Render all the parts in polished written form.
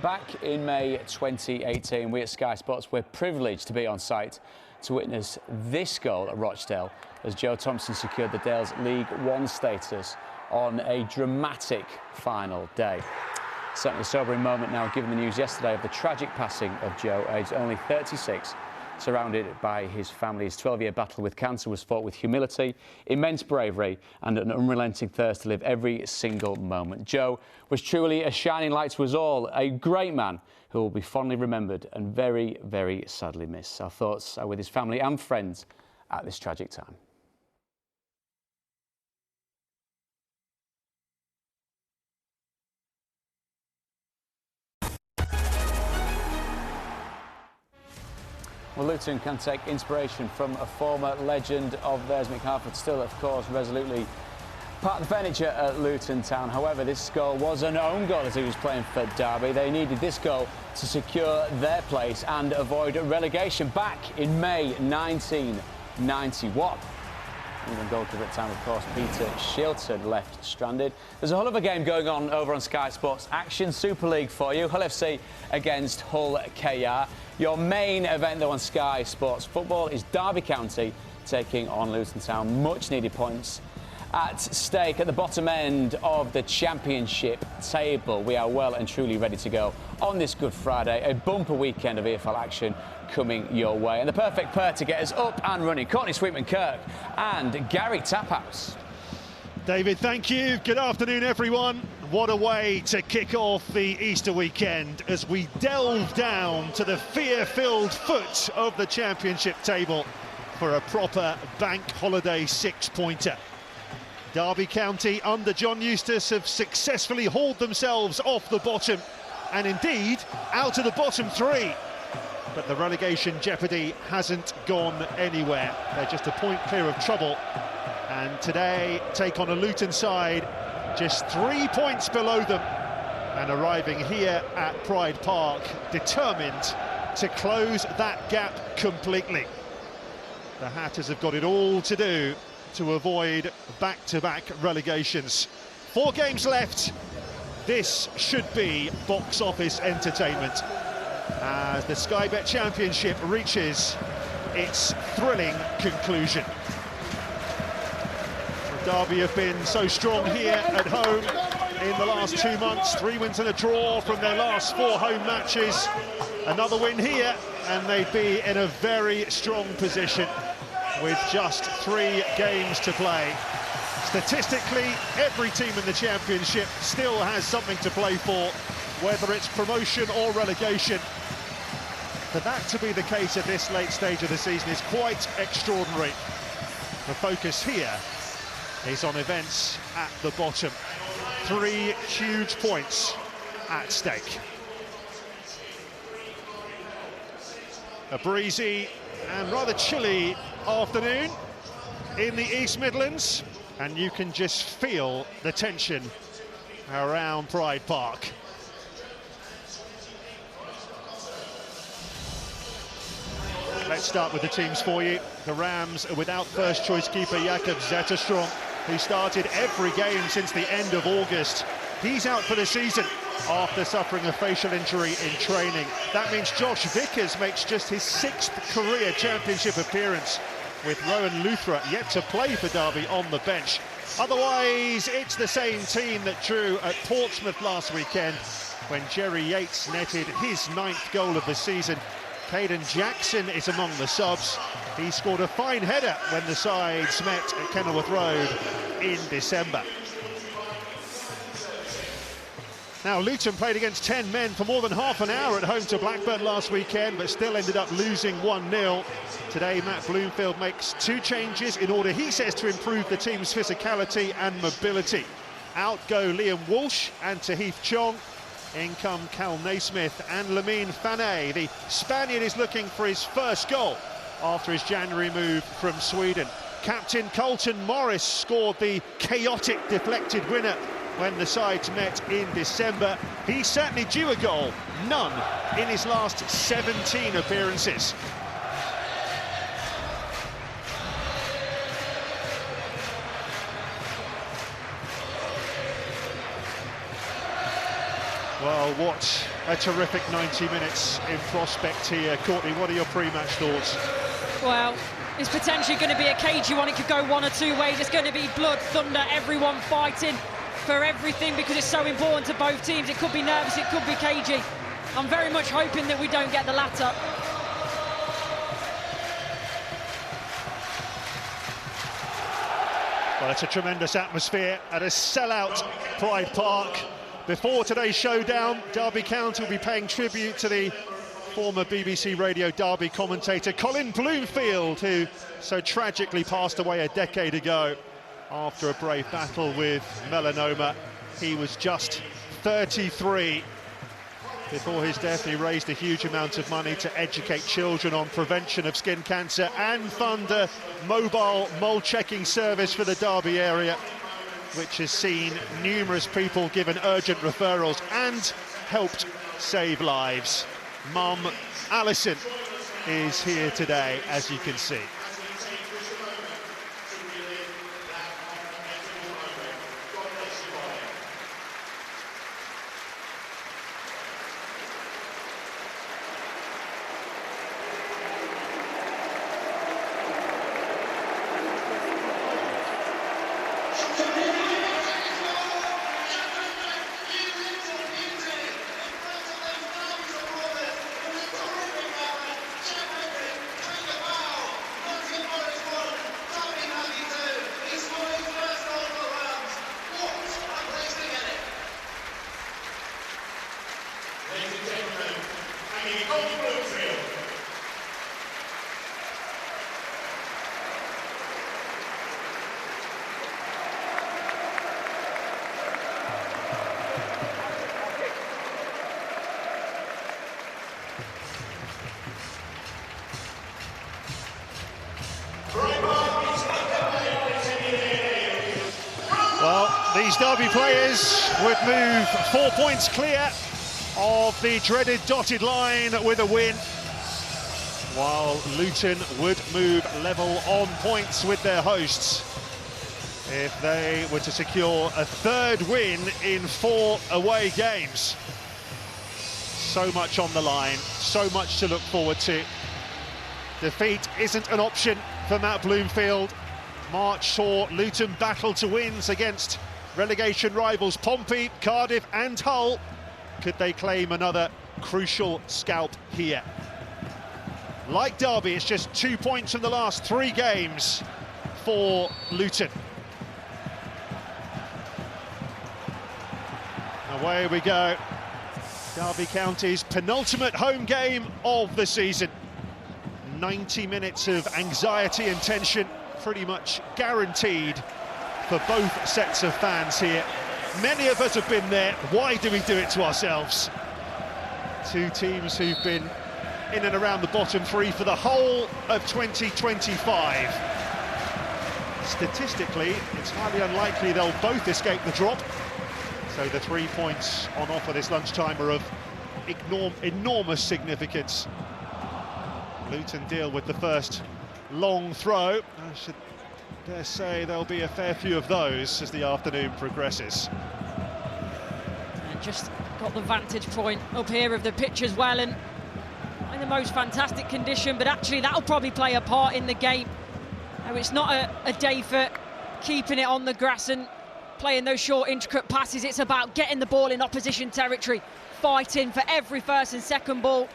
Back in May 2018, we at Sky Sports were privileged to be on site to witness this goal at Rochdale as Joe Thompson secured the Dales League One status on a dramatic final day. Certainly a sobering moment now, given the news yesterday of the tragic passing of Joe, aged only 36, surrounded by his family. His 12-year battle with cancer was fought with humility, immense bravery and an unrelenting thirst to live every single moment. Joe was truly a shining light to us all, a great man who will be fondly remembered and very, very sadly missed. Our thoughts are with his family and friends at this tragic time. Well, Luton can take inspiration from a former legend of theirs. Mick Harford still, of course, resolutely part of the furniture at Luton Town. However, this goal was an own goal as he was playing for Derby. They needed this goal to secure their place and avoid relegation back in May 1991. England goalkeeper at the time, of course, Peter Shilton, left stranded. There's a hell of a game going on over on Sky Sports Action Super League for you. Hull FC against Hull KR. Your main event, though, on Sky Sports Football is Derby County taking on Luton Town. Much needed points at stake at the bottom end of the Championship table. We are well and truly ready to go on this Good Friday. A bumper weekend of EFL action coming your way. And the perfect pair to get us up and running, Courtney Sweetman-Kirk and Gary Taphouse. David, thank you. Good afternoon, everyone. What a way to kick off the Easter weekend as we delve down to the fear-filled foot of the Championship table for a proper bank holiday six-pointer. Derby County under John Eustace have successfully hauled themselves off the bottom and indeed out of the bottom three. But the relegation jeopardy hasn't gone anywhere. They're just a point clear of trouble. And today take on a Luton side just 3 points below them and arriving here at Pride Park determined to close that gap completely. The Hatters have got it all to do to avoid back-to-back relegations. 4 games left. This should be box office entertainment as the Sky Bet Championship reaches its thrilling conclusion. Derby have been so strong here at home in the last 2 months. 3 wins and a draw from their last 4 home matches. Another win here and they'd be in a very strong position with just 3 games to play. Statistically, every team in the Championship still has something to play for, whether it's promotion or relegation. For that to be the case at this late stage of the season is quite extraordinary. The focus here is on events at the bottom. 3 huge points at stake. A breezy and rather chilly afternoon in the East Midlands, and you can just feel the tension around Pride Park. Let's start with the teams for you. The Rams are without first-choice keeper Jakob Zetterstrom, who started every game since the end of August. He's out for the season after suffering a facial injury in training. That means Josh Vickers makes just his 6th career Championship appearance, with Rowan Luthra yet to play for Derby on the bench. Otherwise, it's the same team that drew at Portsmouth last weekend when Jerry Yates netted his 9th goal of the season. Caden Jackson is among the subs. He scored a fine header when the sides met at Kenilworth Road in December. Now, Luton played against 10 men for more than half an hour at home to Blackburn last weekend, but still ended up losing 1-0. Today, Matt Bloomfield makes 2 changes in order, he says, to improve the team's physicality and mobility. Out go Liam Walsh and Tahith Chong. In come Cal Naismith and Lamine Fanay. The Spaniard is looking for his first goal after his January move from Sweden. Captain Colton Morris scored the chaotic deflected winner when the sides met in December. He's certainly due a goal, none in his last 17 appearances. Well, what a terrific 90 minutes in prospect here. Courtney, what are your pre-match thoughts? Well, it's potentially going to be a cagey one. It could go one or two ways. It's going to be blood, thunder, everyone fighting for everything because it's so important to both teams. It could be nervous, it could be cagey. I'm very much hoping that we don't get the latter. Well, it's a tremendous atmosphere at a sellout Pride Park. Before today's showdown, Derby County will be paying tribute to the former BBC Radio Derby commentator Colin Bloomfield, who so tragically passed away a decade ago after a brave battle with melanoma. He was just 33. Before his death, he raised a huge amount of money to educate children on prevention of skin cancer and fund a mobile mole-checking service for the Derby area, which has seen numerous people given urgent referrals and helped save lives. Mum Alison is here today, as you can see. These Derby players would move 4 points clear of the dreaded dotted line with a win, while Luton would move level on points with their hosts if they were to secure a third win in 4 away games. So much on the line, so much to look forward to. Defeat isn't an option for Matt Bloomfield. March saw Luton battle to wins against relegation rivals Pompey, Cardiff and Hull. Could they claim another crucial scalp here? Like Derby, it's just 2 points from the last 3 games for Luton. Away we go. Derby County's penultimate home game of the season. 90 minutes of anxiety and tension, pretty much guaranteed for both sets of fans here. Many of us have been there. Why do we do it to ourselves? 2 teams who've been in and around the bottom 3 for the whole of 2025. Statistically, it's highly unlikely they'll both escape the drop. So the 3 points on offer this lunchtime are of enormous significance. Luton deal with the first long throw. I should dare say there'll be a fair few of those as the afternoon progresses. And just got the vantage point up here of the pitch as well, and in the most fantastic condition, but actually that'll probably play a part in the game. Now, it's not a day for keeping it on the grass and playing those short, intricate passes. It's about getting the ball in opposition territory, fighting for every first and second ball.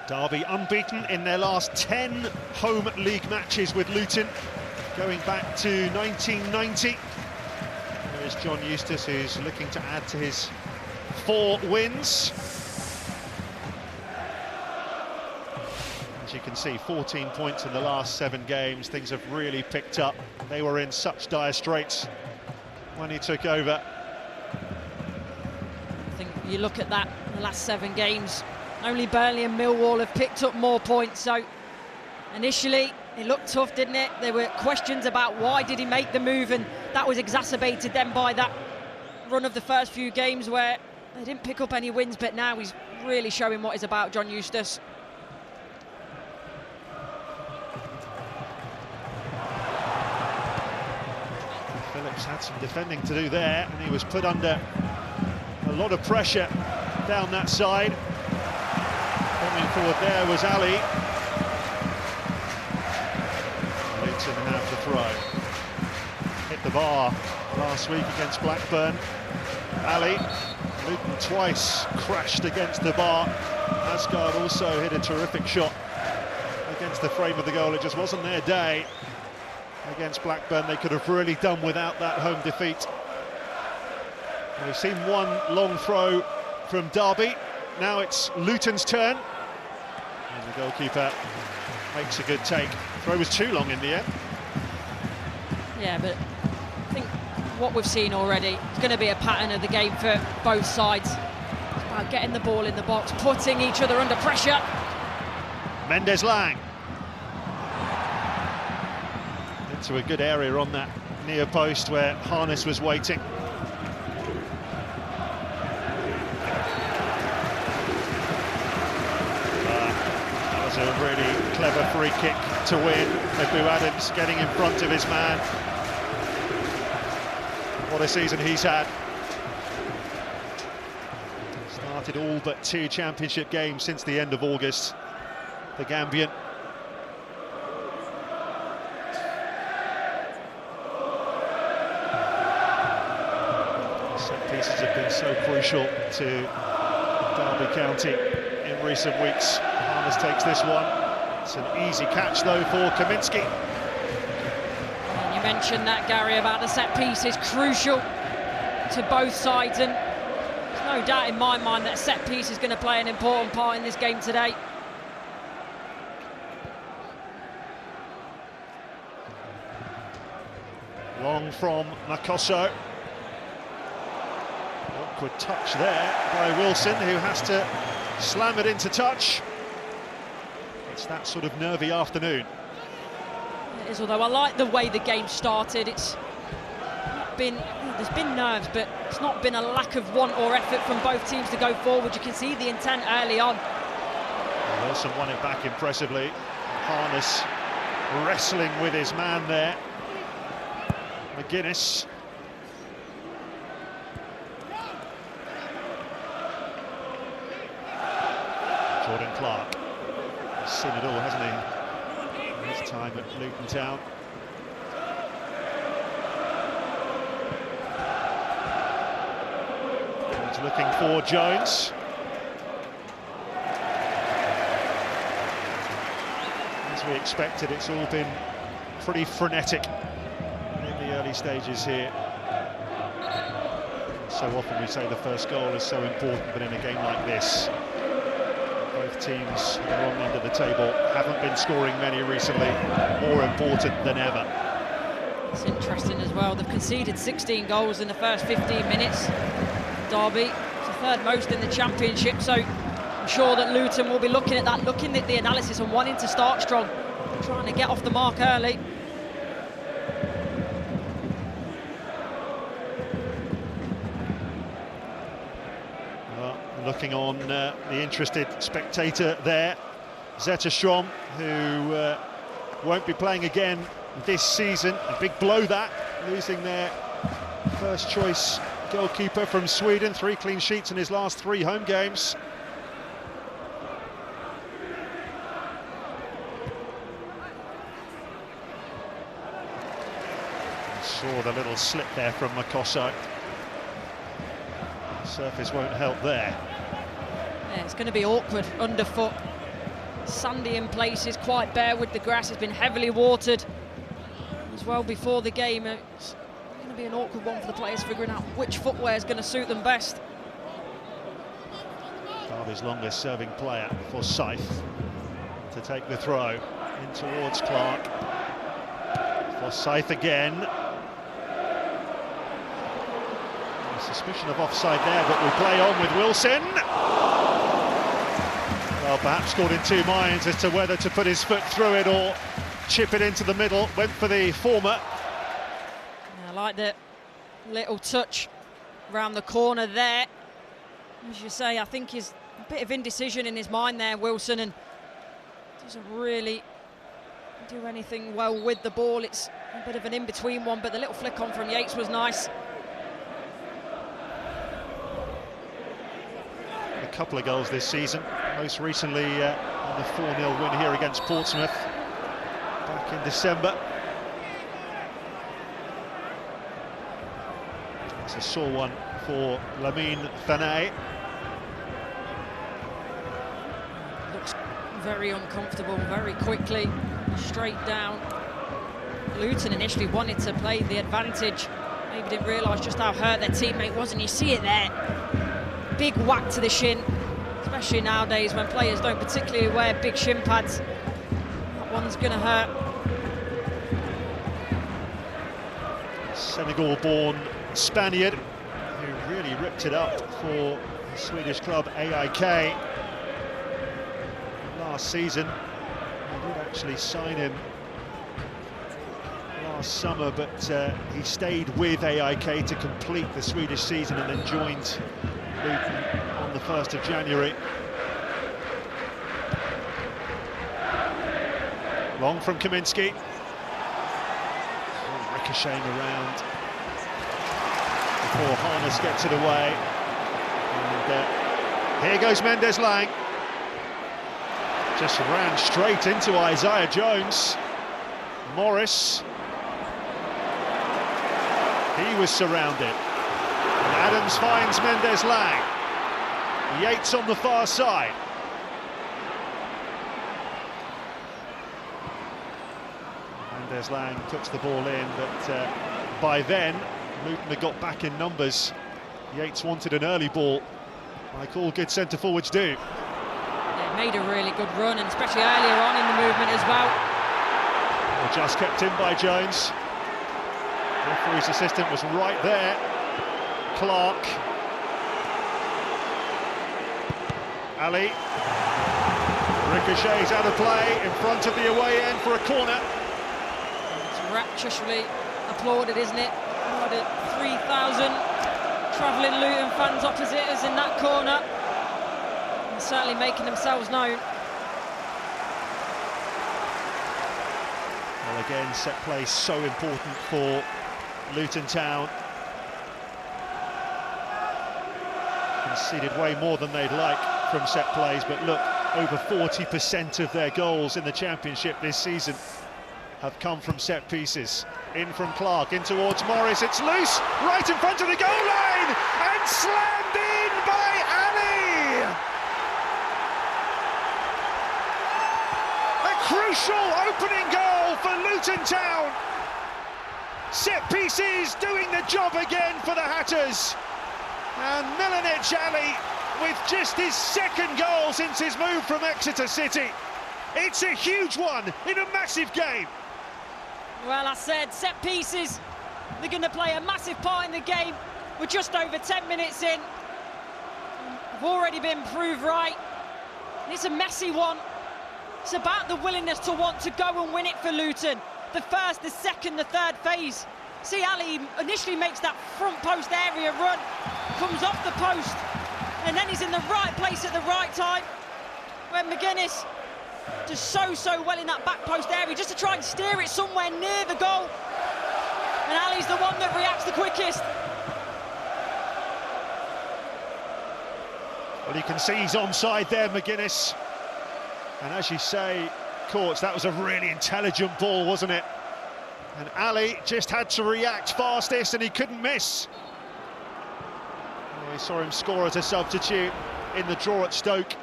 Derby unbeaten in their last 10 home league matches with Luton, going back to 1990. There's John Eustace, who's looking to add to his 4 wins. As you can see, 14 points in the last 7 games. Things have really picked up. They were in such dire straits when he took over. I think you look at that, in the last 7 games, only Burnley and Millwall have picked up more points. So initially it looked tough, didn't it? There were questions about why did he make the move, and that was exacerbated then by that run of the first few games where they didn't pick up any wins. But now he's really showing what he's about, John Eustace. Phillips had some defending to do there, and he was put under A lot of pressure down that side. Coming forward there was Ali. Luton have the throw. Hit the bar last week against Blackburn. Ali, Luton twice crashed against the bar. Asgard also hit a terrific shot against the frame of the goal. It just wasn't their day against Blackburn. They could have really done without that home defeat. And we've seen one long throw from Derby. Now it's Luton's turn. And the goalkeeper makes a good take. Throw was too long in the end. Yeah, but I think what we've seen already is going to be a pattern of the game for both sides. It's about getting the ball in the box, putting each other under pressure. Mendes-Lang into a good area on that near post where Harness was waiting. That was a really clever free kick to win. Abu Adams getting in front of his man. What a season he's had. Started all but 2 championship games since the end of August. The Gambian. Set pieces have been so crucial to Derby County in recent weeks. Harness takes this one. It's an easy catch though for Kaminski. And you mentioned that, Gary, about the set piece is crucial to both sides, and there's no doubt in my mind that set piece is going to play an important part in this game today. Long from Makoso. Awkward touch there by Wilson, who has to slam it into touch. It's that sort of nervy afternoon. It is, although I like the way the game started. It's not been, there's been nerves, but it's not been a lack of want or effort from both teams to go forward. You can see the intent early on. Wilson won it back impressively. Harness wrestling with his man there. McGuinness. Jordan Clark. He's seen it all, hasn't he? His time at Luton Town. He's looking for Jones. As we expected, it's all been pretty frenetic in the early stages here. So often we say the first goal is so important, but in a game like this, both teams on the wrong end of the table haven't been scoring many recently. More important than ever. It's interesting as well. They've conceded 16 goals in the first 15 minutes. Derby, it's the third most in the Championship, so I'm sure that Luton will be looking at that, looking at the analysis and wanting to start strong, trying to get off the mark early. Looking on the interested spectator there, Zetterstrom, who won't be playing again this season. A big blow that, losing their first choice goalkeeper from Sweden. 3 clean sheets in his last 3 home games. Saw the little slip there from Makoso. Surface won't help there. Yeah, it's going to be awkward underfoot. Sandy in places, quite bare with the grass. It's been heavily watered as well before the game. It's going to be an awkward one for the players, figuring out which footwear is going to suit them best. Derby's longest serving player for Scythe to take the throw in towards Clark. For Scythe again. Suspicion of offside there, but will play on with Wilson. Well, perhaps caught in 2 minds as to whether to put his foot through it or chip it into the middle. Went for the former. I like the little touch around the corner there. As you say, I think he's a bit of indecision in his mind there, Wilson, and doesn't really do anything well with the ball. It's a bit of an in-between one, but the little flick on from Yates was nice. couple of goals this season, most recently on the 4-0 win here against Portsmouth back in December. It's a sore one for Lamine Thanay. Looks very uncomfortable, very quickly, straight down. Luton initially wanted to play the advantage, maybe didn't realise just how hurt their teammate was, and you see it there. Big whack to the shin, especially nowadays when players don't particularly wear big shin pads. That one's going to hurt. Senegal-born Spaniard who really ripped it up for the Swedish club AIK last season. We did actually sign him last summer, but he stayed with AIK to complete the Swedish season and then joined Luton on the 1st of January. Long from Kaminski. Ricocheting around before Harness gets it away. And here goes Mendes-Lang. Just ran straight into Isaiah Jones. Morris. He was surrounded. And Adams finds Mendes-Lang. Yates on the far side. Mendes-Lang puts the ball in, but by then Luton had got back in numbers. Yates wanted an early ball, like all good centre-forwards do. Yeah, made a really good run, and especially earlier on in the movement as well. Just kept in by Jones. Referee's assistant was right there. Clark. Ali. Ricochets out of play in front of the away end for a corner. It's rapturously applauded, isn't it? What, 3,000 travelling Luton fans opposite us in that corner. And certainly making themselves known. Well, again, set play so important for Luton Town. Conceded way more than they'd like from set plays, but look, over 40% of their goals in the Championship this season have come from set pieces. In from Clark, in towards Morris, it's loose, right in front of the goal line, and slammed in by Ali! A crucial opening goal for Luton Town. Set pieces doing the job again for the Hatters. And Milanic Ali with just his second goal since his move from Exeter City. It's a huge one in a massive game. Well, I said set pieces, they're going to play a massive part in the game. We're just over 10 minutes in. We've already been proved right. And it's a messy one. It's about the willingness to want to go and win it for Luton. The first, the second, the third phase. See, Ali initially makes that front post area run, comes off the post, and then he's in the right place at the right time. When McGuinness does so well in that back post area, just to try and steer it somewhere near the goal. And Ali's the one that reacts the quickest. Well, you can see he's onside there, McGuinness. And as you say, Courts, that was a really intelligent ball, wasn't it? And Ali just had to react fastest and he couldn't miss. We saw him score as a substitute in the draw at Stoke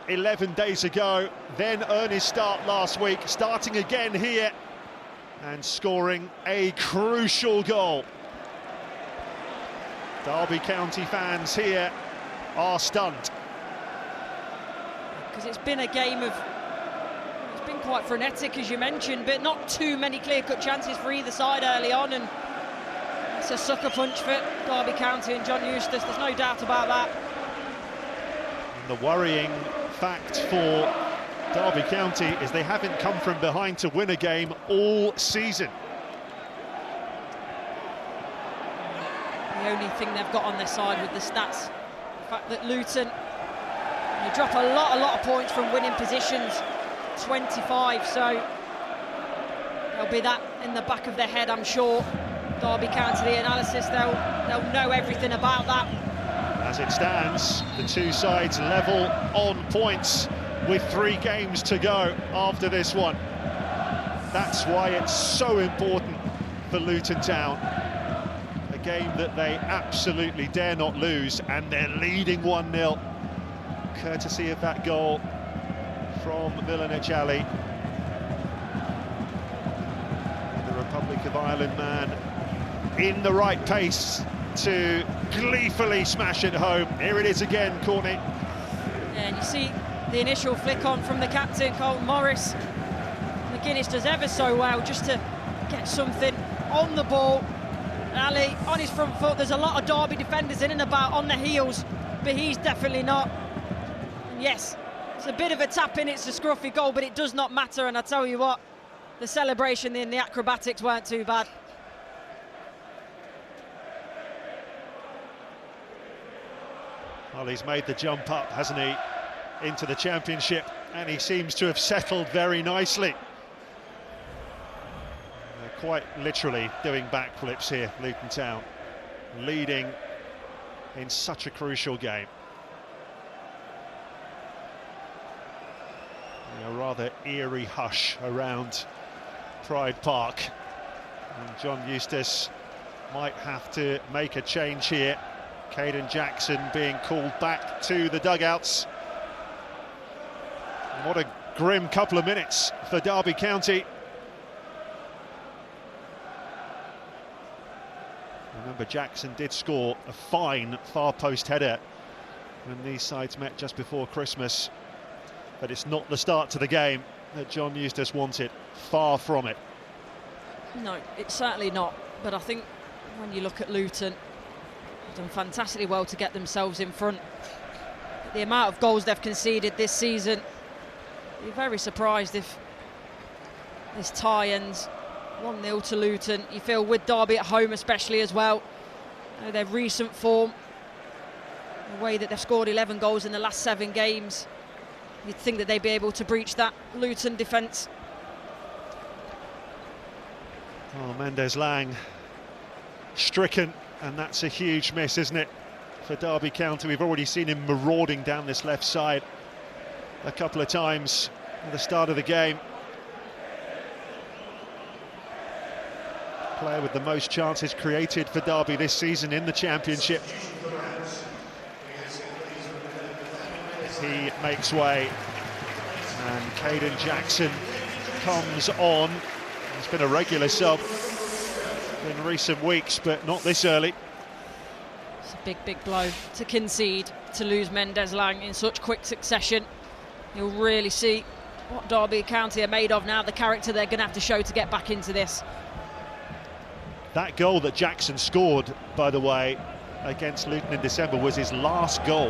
11 days ago, then earn his start last week, starting again here and scoring a crucial goal. Derby County fans here are stunned. Because it's been a game of, it's been quite frenetic, as you mentioned, but not too many clear-cut chances for either side early on, and it's a sucker punch for Derby County and John Eustace, there's no doubt about that. And the worrying fact for Derby County is they haven't come from behind to win a game all season. The only thing they've got on their side with the stats, the fact that Luton, they drop a lot of points from winning positions, 25, so there'll be that in the back of their head, I'm sure. Derby County, the analysis, they'll know everything about that. As it stands, the two sides level on points with 3 games to go after this one. That's why it's so important for Luton Town. A game that they absolutely dare not lose, and they're leading 1-0, courtesy of that goal from Milanic Ali. The Republic of Ireland man in the right pace to gleefully smash it home. Here it is again, Courtney. Yeah, and you see the initial flick on from the captain, Colton Morris. McGuinness does ever so well just to get something on the ball. Ali on his front foot. There's a lot of Derby defenders in and about on the heels, but he's definitely not. And yes, it's a bit of a tap in, it's a scruffy goal, but it does not matter. And I tell you what, the celebration and the acrobatics weren't too bad. Well, he's made the jump up, hasn't he, into the Championship, and he seems to have settled very nicely. They're quite literally doing backflips here, Luton Town, leading in such a crucial game. A rather eerie hush around Pride Park, and John Eustace might have to make a change here. Caden Jackson being called back to the dugouts. And what a grim couple of minutes for Derby County. Remember, Jackson did score a fine far post header when these sides met just before Christmas, but it's not the start to the game that John Eustace wanted. Far from it. No, it's certainly not. But I think when you look at Luton, they've done fantastically well to get themselves in front. The amount of goals they've conceded this season, you're very surprised if this tie ends 1-0 to Luton. You feel with Derby at home especially as well, their recent form, the way that they've scored 11 goals in the last 7 games, you'd think that they'd be able to breach that Luton defence. Oh, Mendes-Lang stricken, and that's a huge miss, isn't it, for Derby County? We've already seen him marauding down this left side a couple of times at the start of the game. Player with the most chances created for Derby this season in the Championship. He makes way, and Caden Jackson comes on. He's been a regular sub in recent weeks, but not this early. It's a big, big blow to concede, to lose Mendes-Lang in such quick succession. You'll really see what Derby County are made of now, the character they're going to have to show to get back into this. That goal that Jackson scored, by the way, against Luton in December was his last goal.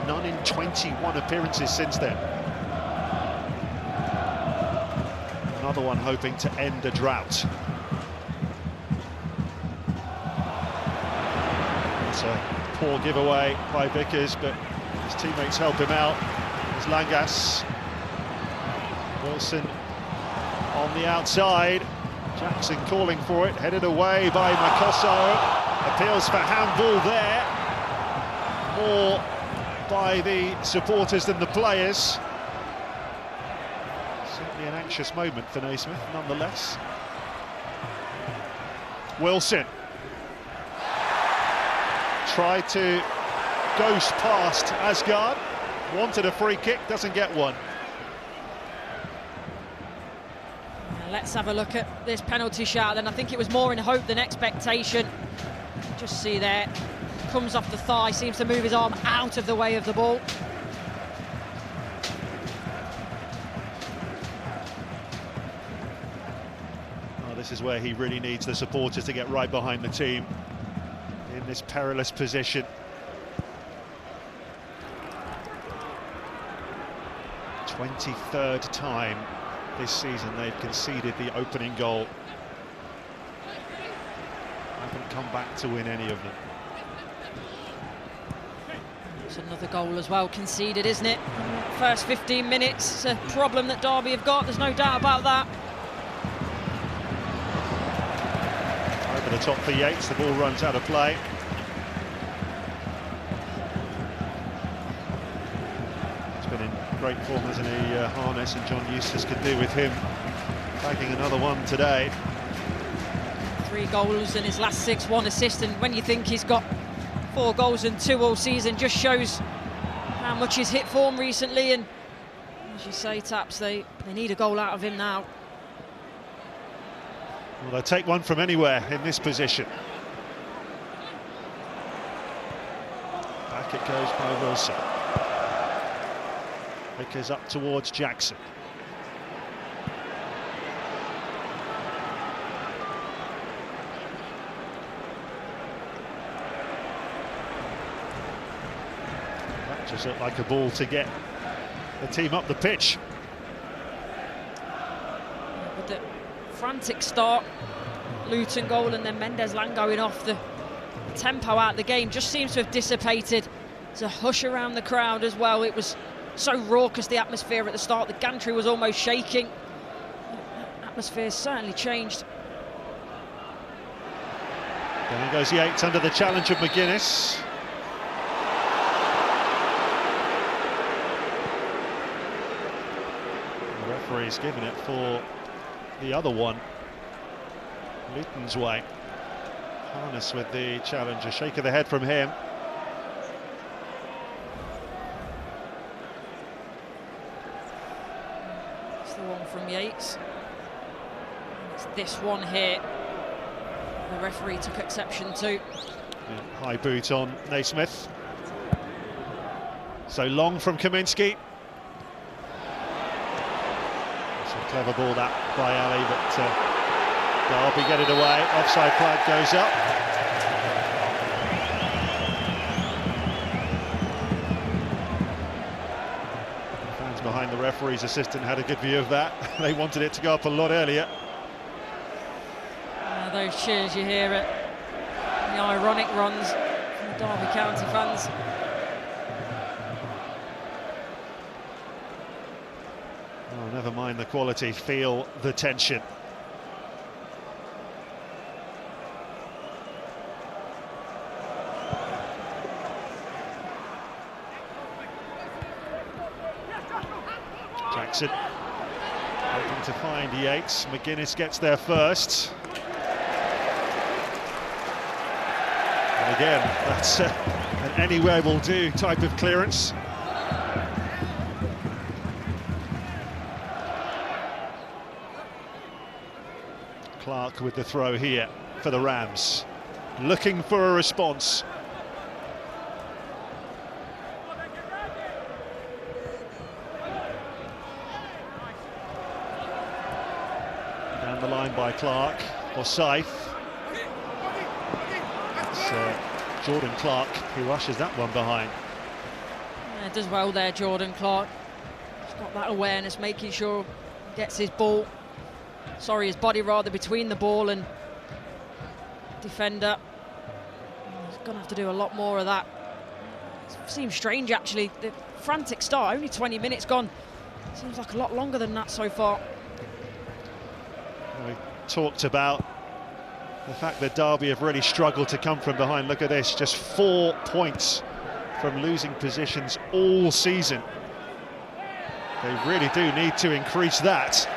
None in 21 appearances since then. Another one hoping to end a drought. It's a poor giveaway by Vickers, but his teammates help him out. There's Langas. Wilson on the outside. Jackson calling for it, headed away by Makosso. Appeals for handball there. More by the supporters than the players. Certainly an anxious moment for Naismith, nonetheless. Wilson tried to ghost past Asgard, wanted a free kick, doesn't get one. Let's have a look at this penalty shot. Then I think it was more in hope than expectation. Just see there, comes off the thigh, seems to move his arm out of the way of the ball. Oh, this is where he really needs the supporters to get right behind the team in this perilous position. – 23rd time this season they've conceded the opening goal. Haven't come back to win any of them. It's another goal as well conceded, isn't it? First 15 minutes, it's a problem that Derby have got, there's no doubt about that. Over the top for Yates, the ball runs out of play. great form, hasn't he, Harness, and John Eustace could do with him bagging another one today. 3 goals in his last 6, 1 assist, and when you think he's got 4 goals and 2 all season, just shows how much he's hit form recently. And as you say, Taps, they need a goal out of him now. Well, they'll take one from anywhere in this position. Back it goes by Wilson. Vickers up towards Jackson. That just looked like a ball to get the team up the pitch. With the frantic start, Luton goal, and then Mendes-Lang going off, the tempo out of the game just seems to have dissipated. There's a hush around the crowd as well. It was so raucous, the atmosphere at the start. The gantry was almost shaking. The atmosphere certainly changed. There goes Yates under the challenge of McGuinness. The referee's given it for the other one, Luton's way. Harness with the challenge, a shake of the head from him. It's the one from Yates. It's this one here the referee took exception to. Yeah, high boot on Naismith. So long from Kaminski. It's a clever ball that by Ali, but Derby get it away. Offside flag goes up. Fans behind the referee's assistant had a good view of that. They wanted it to go up a lot earlier. Those cheers you hear it, the ironic runs from the Derby County fans. Oh, never mind the quality, feel the tension. Jackson hoping to find Yates. McGuinness gets there first. And again, that's an anywhere will do type of clearance. Clark with the throw here for the Rams, looking for a response. Down the line by Clark, or Scythe. It's Jordan Clark who rushes that one behind. Yeah, does well there, Jordan Clark. He's got that awareness, making sure he gets his body rather, between the ball and defender. He's going to have to do a lot more of that. It seems strange, actually. The frantic start, only 20 minutes gone. Seems like a lot longer than that so far. We talked about the fact that Derby have really struggled to come from behind. Look at this, just 4 points from losing positions all season. They really do need to increase that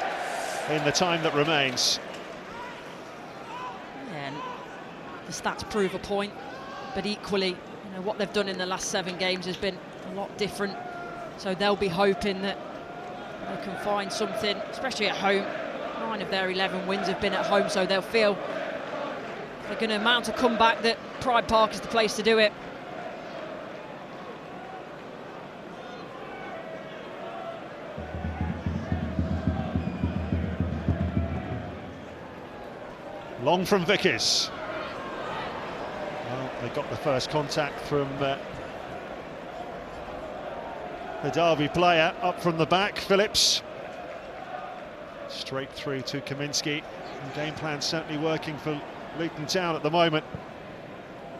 in the time that remains. Yeah, and the stats prove a point, but equally, what they've done in the last 7 games has been a lot different. So they'll be hoping that they can find something, especially at home. 9 of their 11 wins have been at home, so they'll feel they're going to mount a comeback that Pride Park is the place to do it. Long from Vickers. Well, they got the first contact from the Derby player up from the back, Phillips. Straight through to Kaminski. The game plan certainly working for Luton Town at the moment.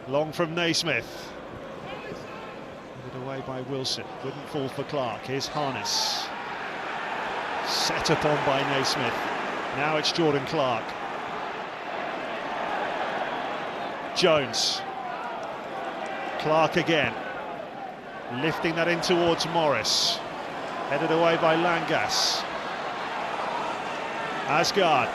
Long from Naismith. Put away by Wilson. Wouldn't fall for Clark. Here's Harness. Set upon by Naismith. Now it's Jordan Clark. Jones. Clark again. Lifting that in towards Morris. Headed away by Langas. Asgard.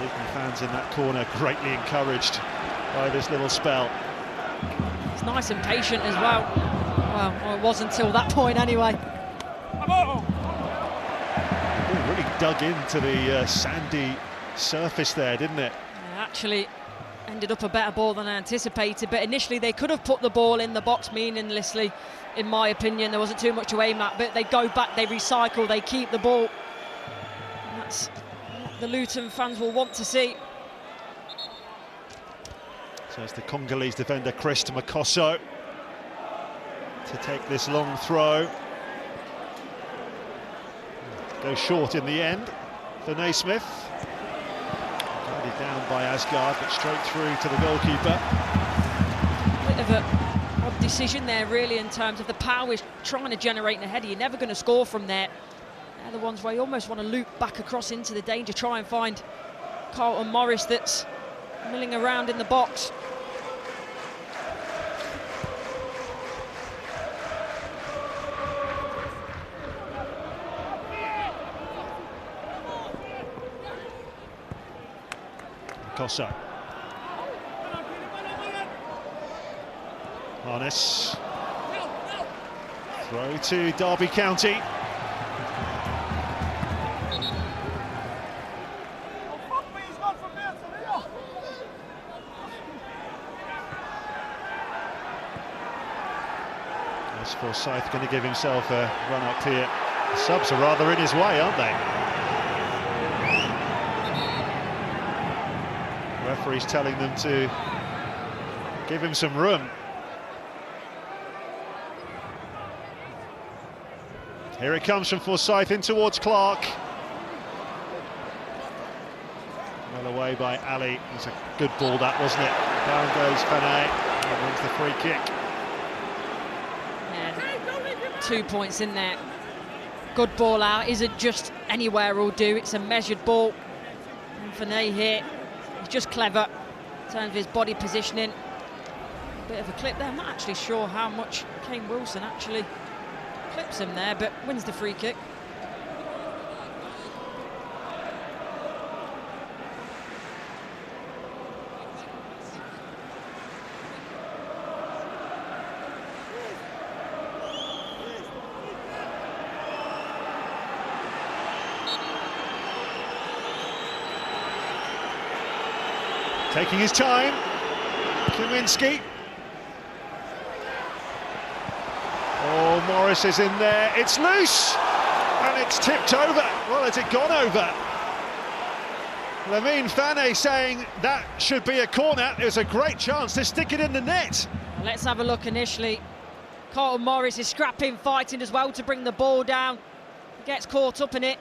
Luton fans in that corner greatly encouraged by this little spell. It's nice and patient as well. Well, it was until that point anyway. Really dug into the sandy surface there, didn't it? Yeah, actually ended up a better ball than I anticipated, but initially they could have put the ball in the box meaninglessly, in my opinion. There wasn't too much to aim at, but they go back, they recycle, they keep the ball. And that's what the Luton fans will want to see. So it's the Congolese defender Chris Makosso to take this long throw. Go short in the end for Naismith. Guided down by Asgard, but straight through to the goalkeeper. Bit of an odd decision there, really, in terms of the power is trying to generate in a header. You're never going to score from there. They're the ones where you almost want to loop back across into the danger, try and find Carlton Morris that's milling around in the box. Kosso. Harness. Throw to Derby County. Is Forsyth going to give himself a run up here? The subs are rather in his way, aren't they? Referee's telling them to give him some room. Here it comes from Forsyth in towards Clark. Well away by Ali. It was a good ball that, wasn't it? Down goes Fanay and wins the free kick. Yeah, 2 points in there. Good ball out, isn't just anywhere will do, it's a measured ball. And Fanay here, he's just clever in terms of his body positioning. Bit of a clip there, I'm not actually sure how much Kane Wilson actually clips him there, but wins the free kick. Taking his time, Kaminski. Oh, Morris is in there, it's loose, and it's tipped over. Well, has it gone over? Lamine Fanay saying that should be a corner. There's a great chance to stick it in the net. Let's have a look initially. Carlton Morris is scrapping, fighting as well to bring the ball down. Gets caught up in it.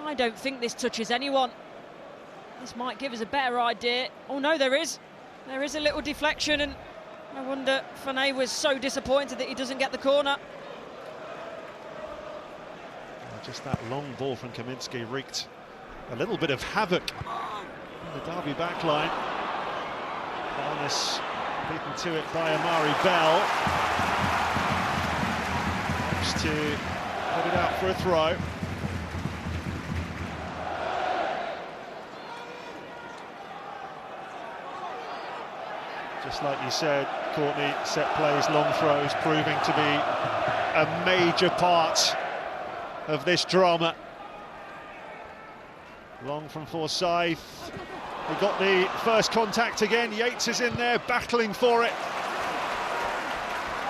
I don't think this touches anyone. This might give us a better idea. Oh no, there is. There is a little deflection, and no wonder Fanay was so disappointed that he doesn't get the corner. Just that long ball from Kaminski wreaked a little bit of havoc in the Derby backline. Barnes beaten to it by Amari Bell. Helps to put it out for a throw. Just like you said, Courtney, set plays, long throws, proving to be a major part of this drama. Long from Forsyth. We got the first contact again. Yates is in there, battling for it.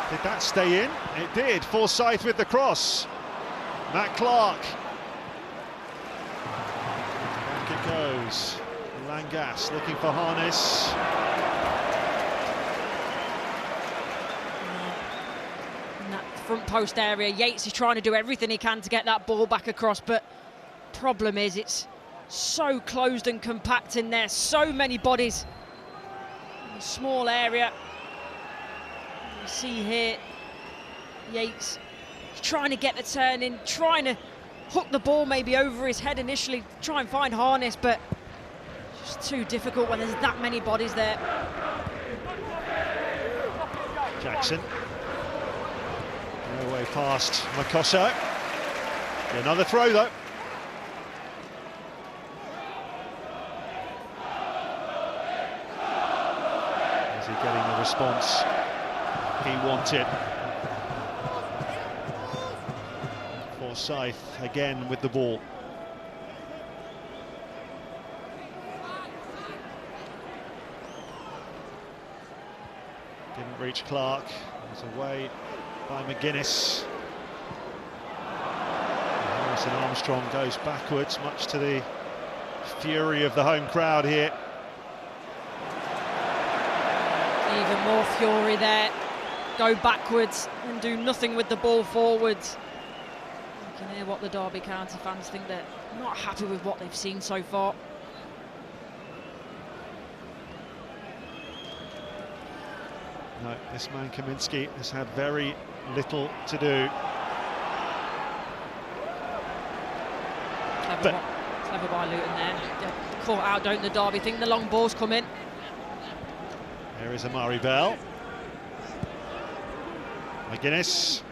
Did that stay in? It did. Forsyth with the cross. Matt Clark. Back it goes. Langas looking for Harness. Front post area, Yates is trying to do everything he can to get that ball back across, but problem is it's so closed and compact in there, so many bodies in a small area. You see here Yates trying to get the turn in, trying to hook the ball maybe over his head initially, try and find Harness, but it's just too difficult when there's that many bodies there. Jackson. No way past Makosso. Another throw though. Is he getting the response he wanted? Forsyth again with the ball. Didn't reach Clark. It was away by McGuinness. Harrison Armstrong goes backwards, much to the fury of the home crowd here. Even more fury there. Go backwards and do nothing with the ball forwards. You can hear what the Derby County fans think. They're not happy with what they've seen so far. No, this man Kaminski has had very little to do. Clever by Luton there. They're caught out, don't the Derby think the long balls come in. There is Amari Bell. McGuinness.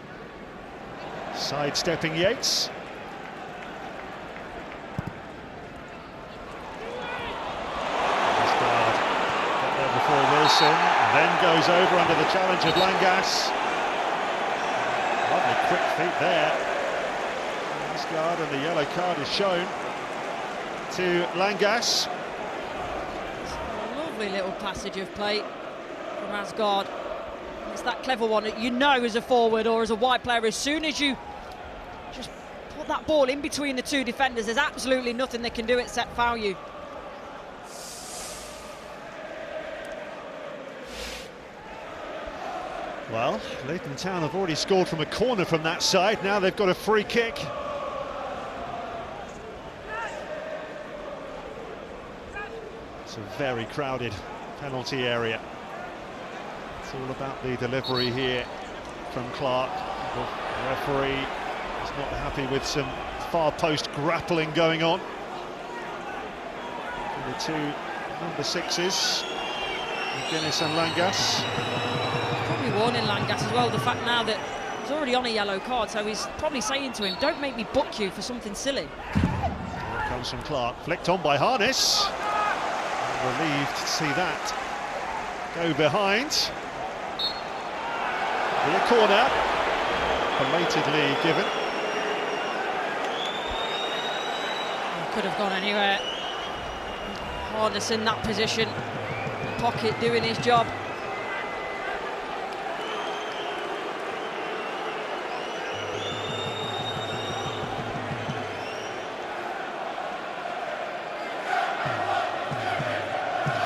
Sidestepping Yates. Got there before Wilson, and then goes over under the challenge of Langas. Lovely quick feet there. Asgard, and the yellow card is shown to Langas. A lovely little passage of play from Asgard. It's that clever one that you know as a forward or as a wide player, as soon as you just put that ball in between the two defenders, there's absolutely nothing they can do except foul you. Well, Luton Town have already scored from a corner from that side. Now they've got a free kick. It's a very crowded penalty area. It's all about the delivery here from Clark. The referee is not happy with some far post grappling going on. And the two number sixes, McGuinness and Langas. Probably warning Langas as well, the fact now that he's already on a yellow card, so he's probably saying to him, don't make me book you for something silly. Here it comes from Clark, flicked on by Harness. Relieved to see that go behind. Be a corner, belatedly given. Could have gone anywhere. Harness in that position, the pocket doing his job.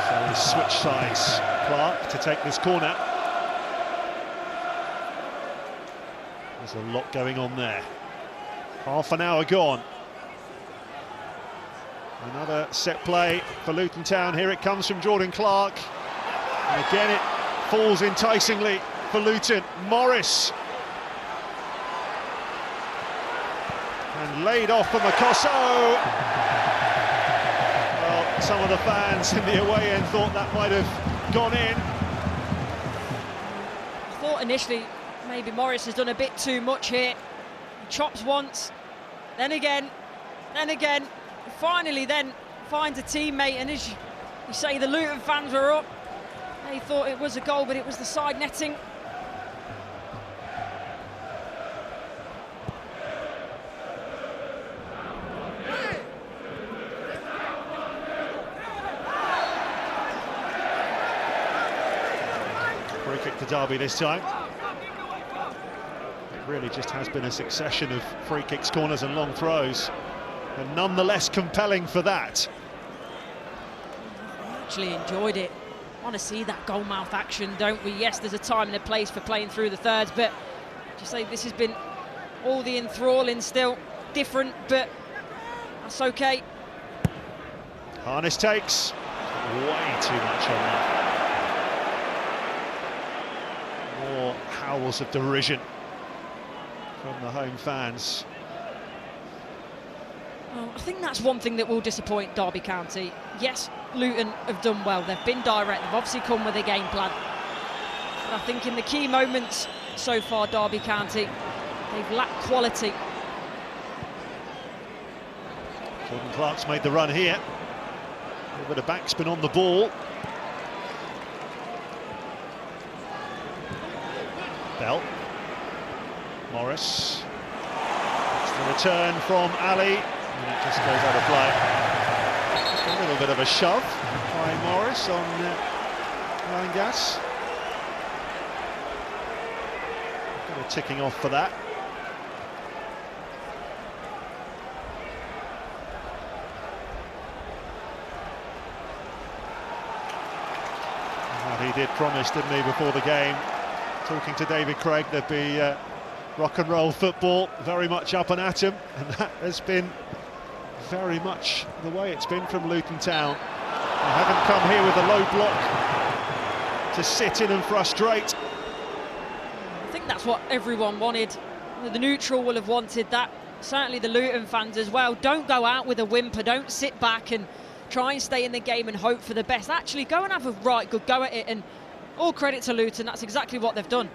So he switch sides, Clark, to take this corner. There's a lot going on there. Half an hour gone. Another set play for Luton Town. Here it comes from Jordan Clark. And again it falls enticingly for Luton. Morris. And laid off for Makosso. Well, some of the fans in the away end thought that might have gone in. I thought initially maybe Morris has done a bit too much here. He chops once, then again, finally then finds a teammate, and as you say, the Luton fans were up. They thought it was a goal, but it was the side netting. Free kick to Derby this time. It really just has been a succession of free kicks, corners and long throws, and nonetheless compelling for that. I actually enjoyed it. Want to see that goal-mouth action, don't we? Yes, there's a time and a place for playing through the thirds, but just say this has been all the enthralling, still different, but that's okay. Harness takes way too much on that. More howls of derision from the home fans. Well, I think that's one thing that will disappoint Derby County. Yes, Luton have done well. They've been direct. They've obviously come with a game plan. I think in the key moments so far, Derby County, they've lacked quality. Jordan Clark's made the run here. A little bit of backspin on the ball. Bell. Morris. It's the return from Ali. And it just goes out of play. Just a little bit of a shove by Morris on Langas. Got a ticking off for that. Well, he did promise, didn't he, before the game, talking to David Craig, there'd be rock and roll football, very much up and at him, and that has been very much the way it's been from Luton Town. They haven't come here with a low block to sit in and frustrate. I think that's what everyone wanted. The neutral will have wanted that, certainly the Luton fans as well. Don't go out with a whimper, don't sit back and try and stay in the game and hope for the best. Actually go and have a right good go at it, and all credit to Luton, that's exactly what they've done.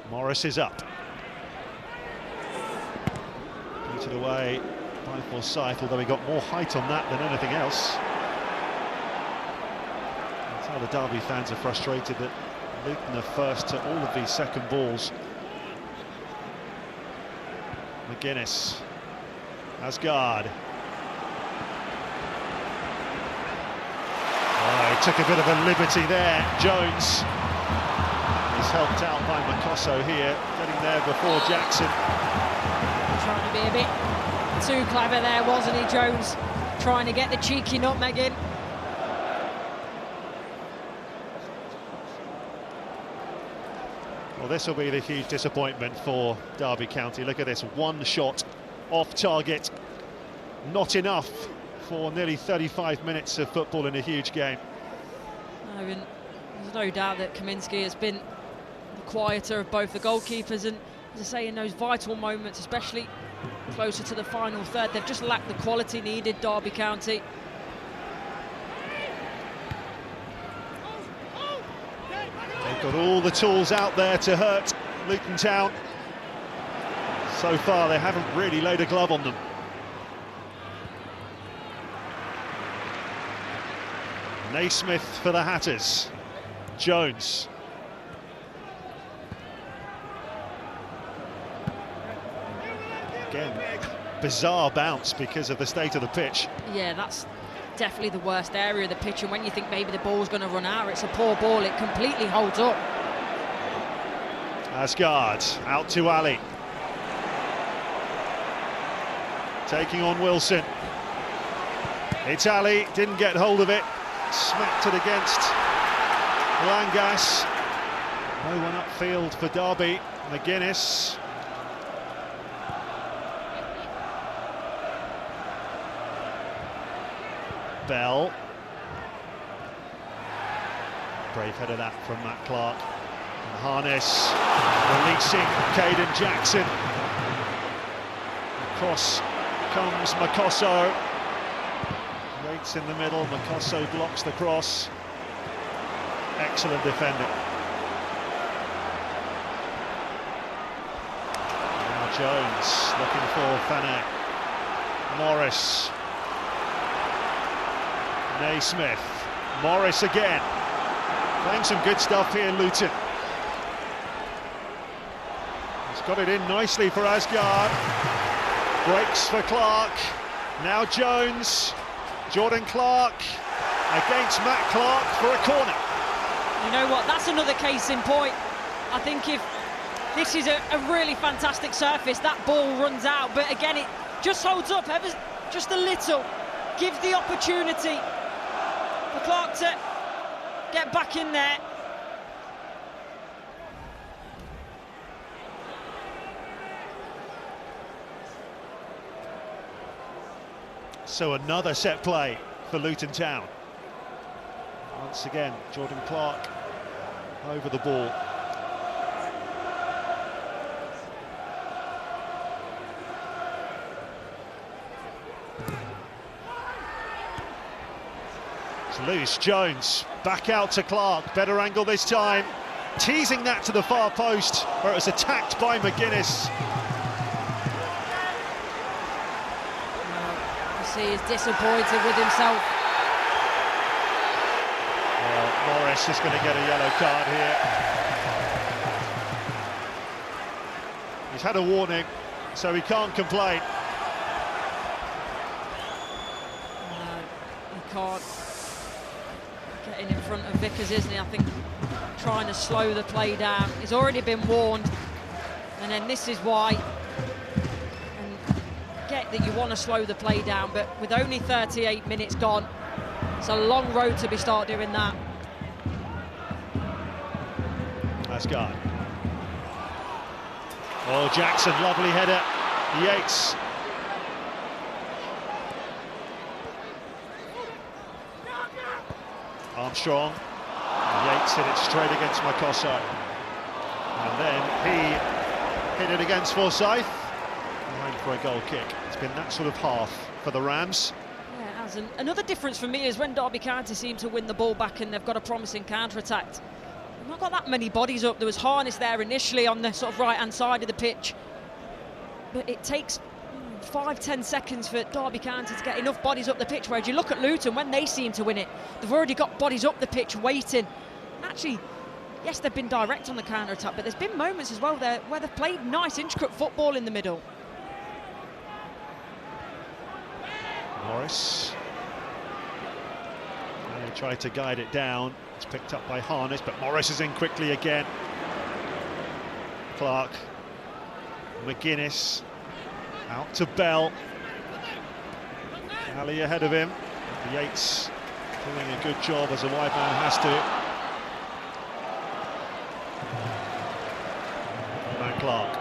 Morris is up. Booted away by Forsyth, although he got more height on that than anything else. That's how the Derby fans are frustrated that Luton are first to all of these second balls. McGuinness. Asgard. Oh, he took a bit of a liberty there. Jones. He's helped out by Makosso here, getting there before Jackson. Trying to be a bit too clever there, wasn't he, Jones? Trying to get the cheeky nutmeg in. Well, this will be the huge disappointment for Derby County. Look at this, one shot off target. Not enough for nearly 35 minutes of football in a huge game. No, and there's no doubt that Kaminski has been the quieter of both the goalkeepers, and as I say, in those vital moments, especially closer to the final third, they've just lacked the quality needed, Derby County. They've got all the tools out there to hurt Luton Town. So far, they haven't really laid a glove on them. Naismith for the Hatters. Jones. Again, bizarre bounce because of the state of the pitch. Yeah, that's definitely the worst area of the pitch, and when you think maybe the ball's going to run out, it's a poor ball, it completely holds up. Asgard, out to Ali. Taking on Wilson. It's Ali, didn't get hold of it. Smacked it against Langas. No one upfield for Derby. McGuinness. Bell. Brave head of that from Matt Clark. And Harness releasing Caden Jackson. Across comes Makosso. Waits in the middle, Makosso blocks the cross. Excellent defending. Now Jones looking for Fanak. Morris. Naismith. Morris again. Playing some good stuff here, Luton. He's got it in nicely for Asgard. Breaks for Clark. Now Jones. Jordan Clark against Matt Clark for a corner. You know what, that's another case in point. I think if this is a really fantastic surface, that ball runs out, but again it just holds up ever just a little, gives the opportunity for Clark to get back in there. So another set play for Luton Town. Once again, Jordan Clark over the ball. Loose, Jones, back out to Clark, better angle this time. Teasing that to the far post, where it was attacked by McGuinness. You see, he's disappointed with himself. Morris is going to get a yellow card here. He's had a warning, so he can't complain. He can't. Getting in front of Vickers, isn't he? I think trying to slow the play down. He's already been warned, and then this is why. And get that you want to slow the play down, but with only 38 minutes gone, it's a long road to start doing that. Asgard. Oh, Jackson, lovely header. Yates. Armstrong. Yates hit it straight against Makoso. And then he hit it against Forsyth. Behind for a goal kick. It's been that sort of half for the Rams. Yeah, it has. And another difference for me is when Derby County seem to win the ball back and they've got a promising counter-attack. They've not got that many bodies up. There was Harness there initially on the sort of right-hand side of the pitch. But it takes 5-10 seconds for Derby County to get enough bodies up the pitch, whereas you look at Luton, when they seem to win it, they've already got bodies up the pitch waiting. And actually, yes, they've been direct on the counter-attack, but there's been moments as well there where they've played nice intricate football in the middle. Morris. And they tried to guide it down. It's picked up by Harness, but Morris is in quickly again. Clark. McGuinness. Out to Bell. Ali ahead of him. Yates doing a good job as a wide man has to. Matt Clark.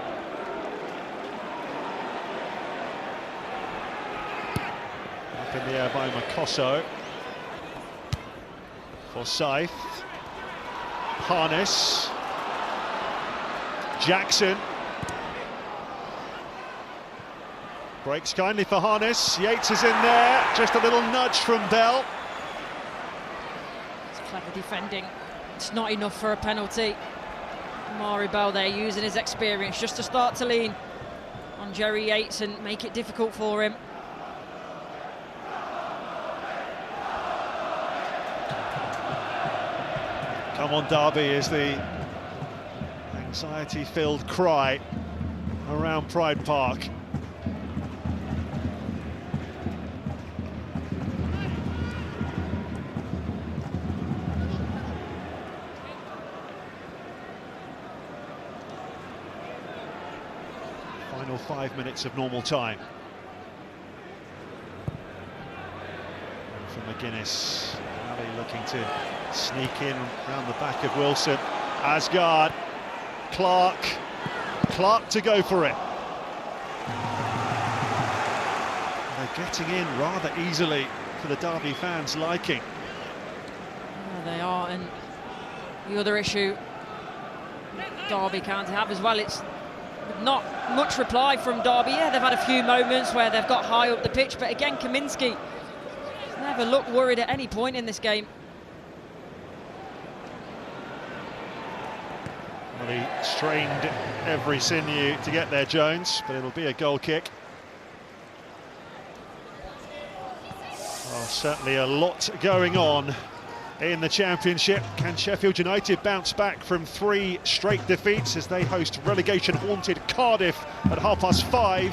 Up in the air by Makoso. Forsyth. Harness. Jackson. Breaks kindly for Harness. Yates is in there. Just a little nudge from Bell. It's clever defending. It's not enough for a penalty. Mari Bell there using his experience just to start to lean on Jerry Yates and make it difficult for him. Come on, Derby is the anxiety-filled cry around Pride Park. Final 5 minutes of normal time. And for McGuinness, Ali looking to sneak in round the back of Wilson. Asgard, Clark to go for it. They're getting in rather easily for the Derby fans' liking. Yeah, they are, and the other issue Derby can't have as well, it's not much reply from Derby. Yeah, they've had a few moments where they've got high up the pitch, but again, Kaminski never looked worried at any point in this game. Well, he strained every sinew to get there, Jones, but it'll be a goal kick. Well, certainly a lot going on in the Championship. Can Sheffield United bounce back from 3 straight defeats as they host relegation-haunted Cardiff at 5:30?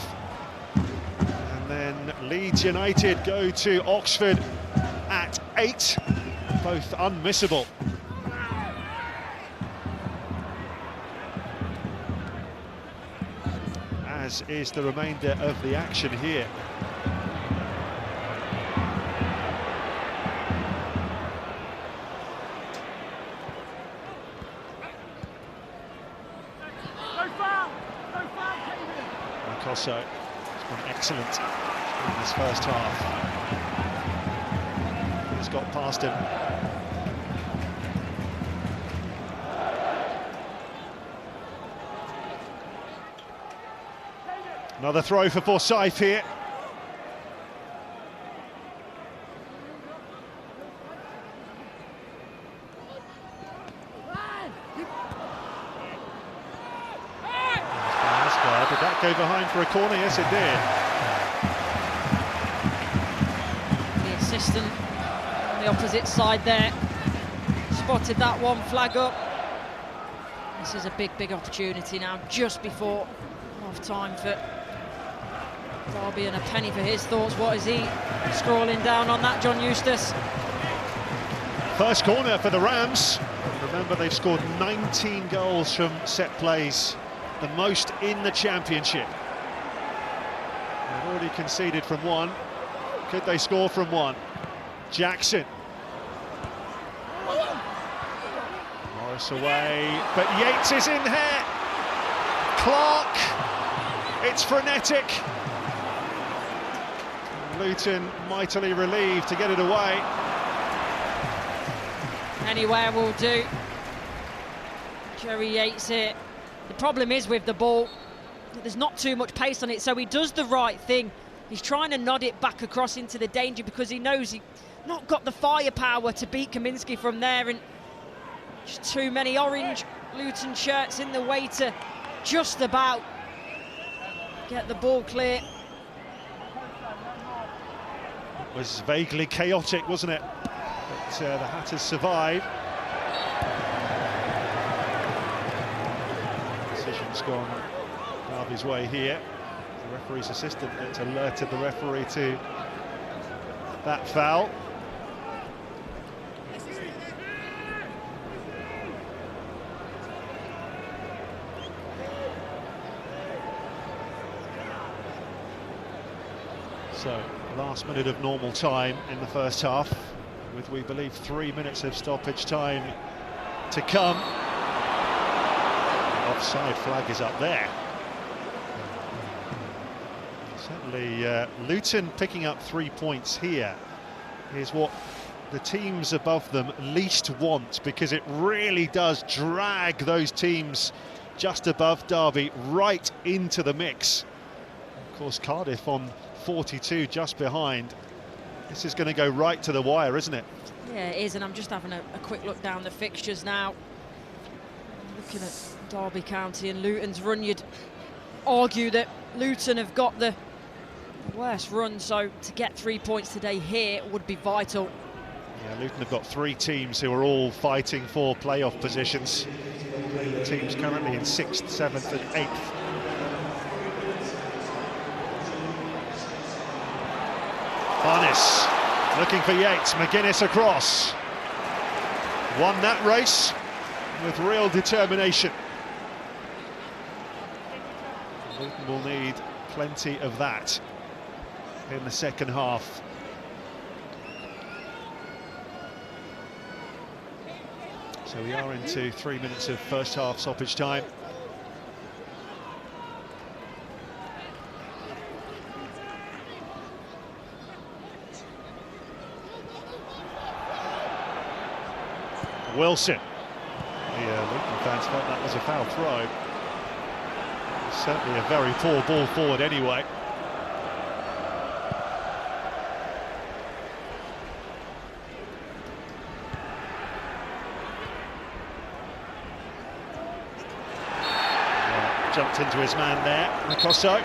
And then Leeds United go to Oxford at 8, both unmissable. As is the remainder of the action here. Makoso has been excellent in this first half. He's got past him. Another throw for Forsyth here. go behind for a corner? Yes, it did. The assistant on the opposite side there spotted that one, flag up. This is a big opportunity now, just before half-time for Derby, and a penny for his thoughts. What is he scrolling down on that, John Eustace? First corner for the Rams. Remember, they've scored 19 goals from set plays, the most in the Championship. They've already conceded from one. Could they score from one? Jackson. Morris away, but Yates is in here. Clark. It's frenetic. Luton mightily relieved to get it away. Anywhere will do. Jerry Yates here. The problem is with the ball, there's not too much pace on it, so he does the right thing. He's trying to nod it back across into the danger because he knows he's not got the firepower to beat Kaminski from there, and just too many orange Luton shirts in the way to just about get the ball clear. It was vaguely chaotic, wasn't it? But the Hatters survived. Decision's gone Derby's way here. The referee's assistant that's alerted the referee to that foul. So, last minute of normal time in the first half, with, we believe, 3 minutes of stoppage time to come. Offside flag is up there. Certainly, Luton picking up 3 points here is what the teams above them least want, because it really does drag those teams just above Derby right into the mix. Of course, Cardiff on 42 just behind. This is going to go right to the wire, isn't it? Yeah, it is, and I'm just having a quick look down the fixtures now. Looking at Derby County and Luton's run, you'd argue that Luton have got the worst run, so to get 3 points today here would be vital. Yeah, Luton have got 3 teams who are all fighting for playoff positions. The teams currently in 6th, 7th and 8th. Harness looking for Yates, McGuinness across. Won that race with real determination. Luton will need plenty of that in the second half. So we are into 3 minutes of first half stoppage time. Wilson. The Luton fans felt that was a foul throw. Certainly a very poor ball forward anyway. Jumped into his man there, Nicosso.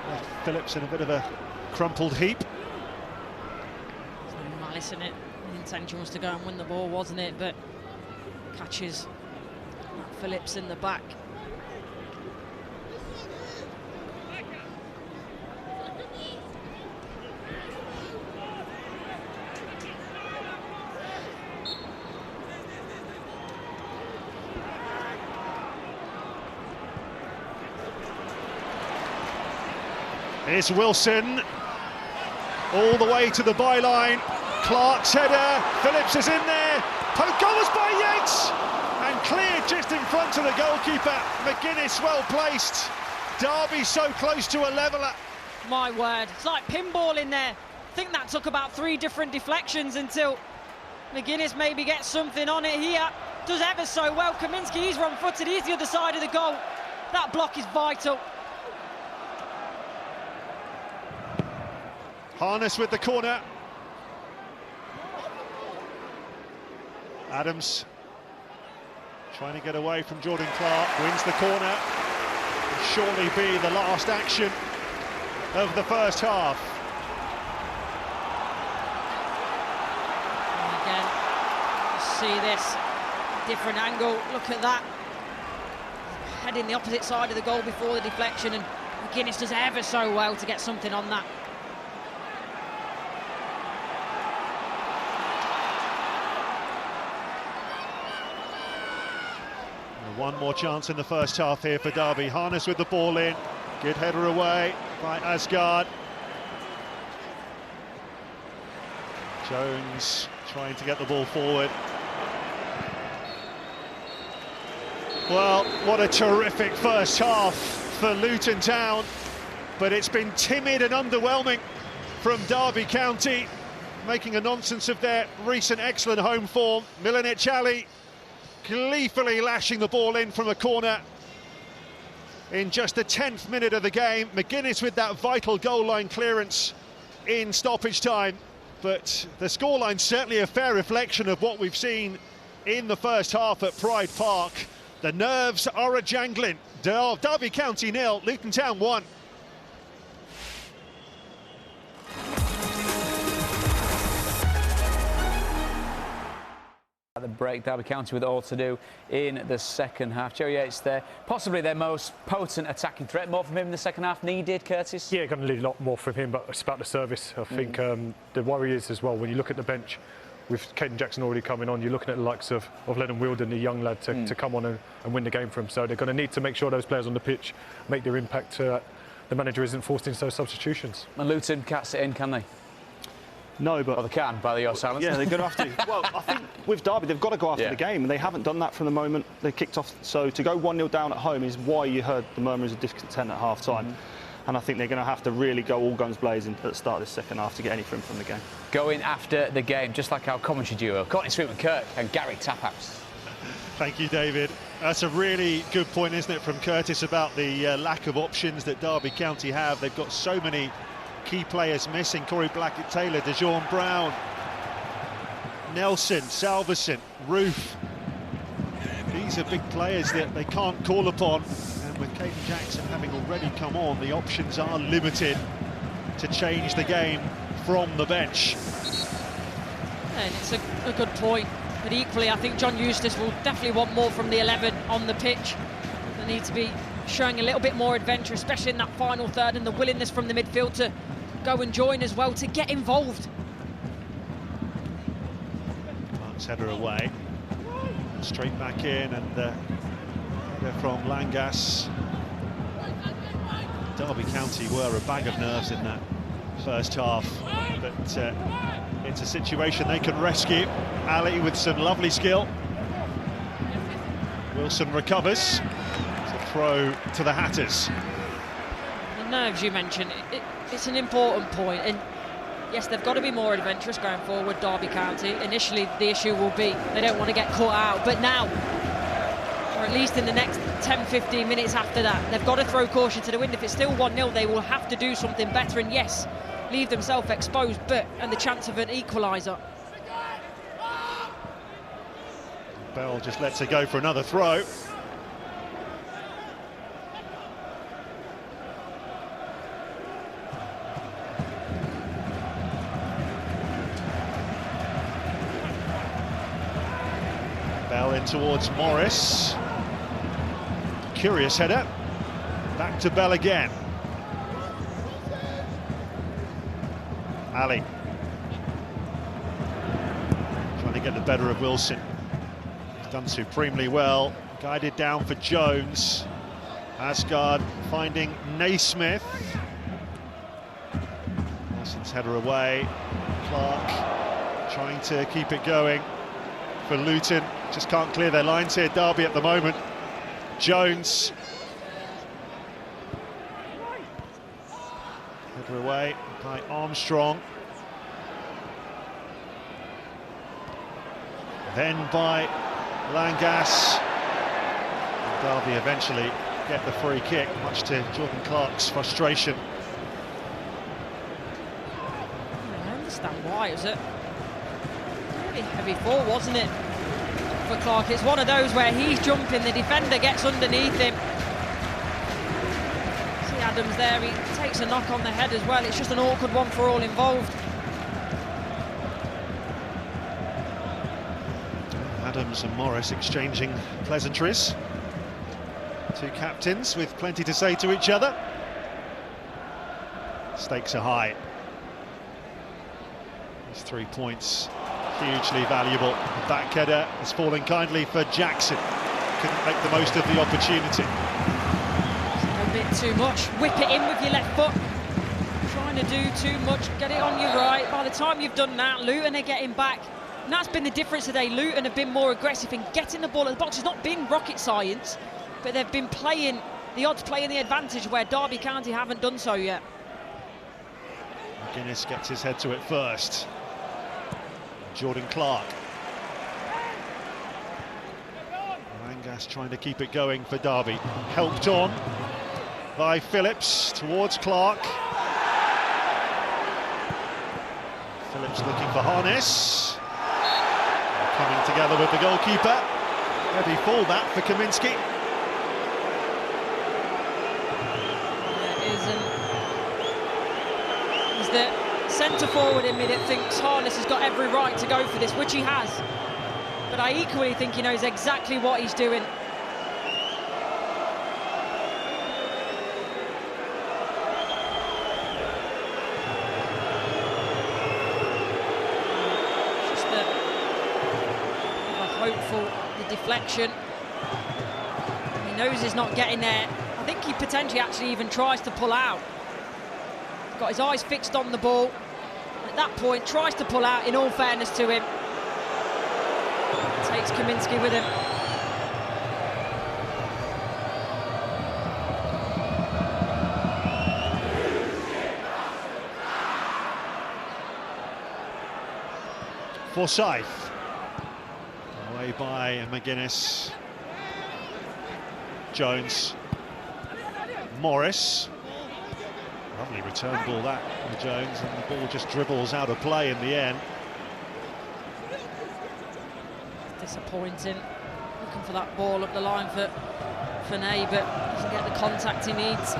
Left Phillips in a bit of a crumpled heap. There's no malice in it. The intention was to go and win the ball, wasn't it? But catches Phillips in the back. Here's Wilson, all the way to the byline. Clark's header, Phillips is in there. Poke goals by Yates, and cleared just in front of the goalkeeper. McGuinness well placed. Derby so close to a leveller. My word, it's like pinball in there. I think that took about 3 different deflections until McGuinness maybe gets something on it here. Does ever so well. Kaminski, he's wrong-footed, he's the other side of the goal. That block is vital. Harness with the corner. Adams trying to get away from Jordan Clark, wins the corner. surely be the last action of the first half. And again, see this different angle. Look at that. Heading the opposite side of the goal before the deflection, and McGuinness does ever so well to get something on that. One more chance in the first half here for Derby. Harness with the ball in. Good header away by Asgard. Jones trying to get the ball forward. Well, what a terrific first half for Luton Town, but it's been timid and underwhelming from Derby County, making a nonsense of their recent excellent home form. Milanic Ali gleefully lashing the ball in from a corner in just the 10th minute of the game. McGuinness with that vital goal line clearance in stoppage time, but the scoreline certainly a fair reflection of what we've seen in the first half at Pride Park. The nerves are a jangling. Derby County 0, Luton Town 1. At the break, Derby County with all to do in the second half. Joe Yates there, possibly their most potent attacking threat. More from him in the second half needed, Curtis? Yeah, going to need a lot more from him, but it's about the service. I think the worry is as well, when you look at the bench, with Caden Jackson already coming on, you're looking at the likes of Lennon Wilden, the young lad, to come on and win the game for him. So they're going to need to make sure those players on the pitch make their impact. The manager isn't forced into those substitutions. And Luton can't sit in, can they? No, but... Well, they can, by your silence. Yeah, they're going to have to. Well, I think with Derby, they've got to go after the game, and they haven't done that from the moment they kicked off. So to go 1-0 down at home is why you heard the murmurs of discontent at half-time. And I think they're going to have to really go all guns blazing at the start of this second half to get anything from the game. Going after the game, just like our commentary duo, Courtney Sweetman-Kirk and Gary Taphouse. Thank you, David. That's a really good point, isn't it, from Curtis about the lack of options that Derby County have. They've got so many key players missing. Corey Blackett-Taylor, DeJean Brown, Nelson, Salverson, Roof. These are big players that they can't call upon. And with Caden Jackson having already come on, the options are limited to change the game from the bench. And it's a good point. But equally, I think John Eustace will definitely want more from the 11 on the pitch. They need to be showing a little bit more adventure, especially in that final third, and the willingness from the midfield to go and join as well, to get involved. Mark's header away. Straight back in, and header from Langas. Derby County were a bag of nerves in that first half, but it's a situation they can rescue. Ali with some lovely skill. Wilson recovers. It's a throw to the Hatters. The nerves you mentioned, it's an important point, and yes, they've got to be more adventurous going forward, Derby County. Initially, the issue will be they don't want to get caught out, but now, or at least in the next 10-15 minutes after that, they've got to throw caution to the wind. If it's still 1-0, they will have to do something better, and yes, leave themselves exposed, and the chance of an equaliser. Bell just lets it go for another throw. Bell in towards Morris. Curious header. Back to Bell again. Ali. Trying to get the better of Wilson. He's done supremely well. Guided down for Jones. Asgard finding Naismith. Wilson's header away. Clark trying to keep it going for Luton. Just can't clear their lines here, Derby, at the moment. Jones. Header away by Armstrong. Then by Langas. And Derby eventually get the free kick, much to Jordan Clark's frustration. I understand why. It was a really heavy fall, wasn't it, for Clark? It's one of those where he's jumping, the defender gets underneath him. Adams there. He takes a knock on the head as well. It's just an awkward one for all involved. Adams and Morris exchanging pleasantries. Two captains with plenty to say to each other. Stakes are high. These 3 points hugely valuable. The back header has fallen kindly for Jackson. Couldn't make the most of the opportunity. A bit too much. Whip it in with your left foot. Trying to do too much. Get it on your right. By the time you've done that, Luton are getting back. And that's been the difference today. Luton have been more aggressive in getting the ball at the box. It's not been rocket science, but they've been playing the odds, playing the advantage where Derby County haven't done so yet. McGuinness gets his head to it first. Jordan Clark. Langas trying to keep it going for Derby. Helped on by Phillips towards Clark. Phillips looking for Harness. Coming together with the goalkeeper. Heavy fallback for Kaminski. Is the centre forward in me that thinks Harness has got every right to go for this, which he has. But I equally think he knows exactly what he's doing. Just hopeful, the deflection. He knows he's not getting there. I think he potentially actually even tries to pull out. Got his eyes fixed on the ball. At that point, tries to pull out, in all fairness to him. Takes Kaminski with him. Forsyth. Away by McGuinness. Jones. Morris. Lovely return ball that for Jones, and the ball just dribbles out of play in the end. Disappointing. Looking for that ball up the line for Ney, but doesn't get the contact he needs.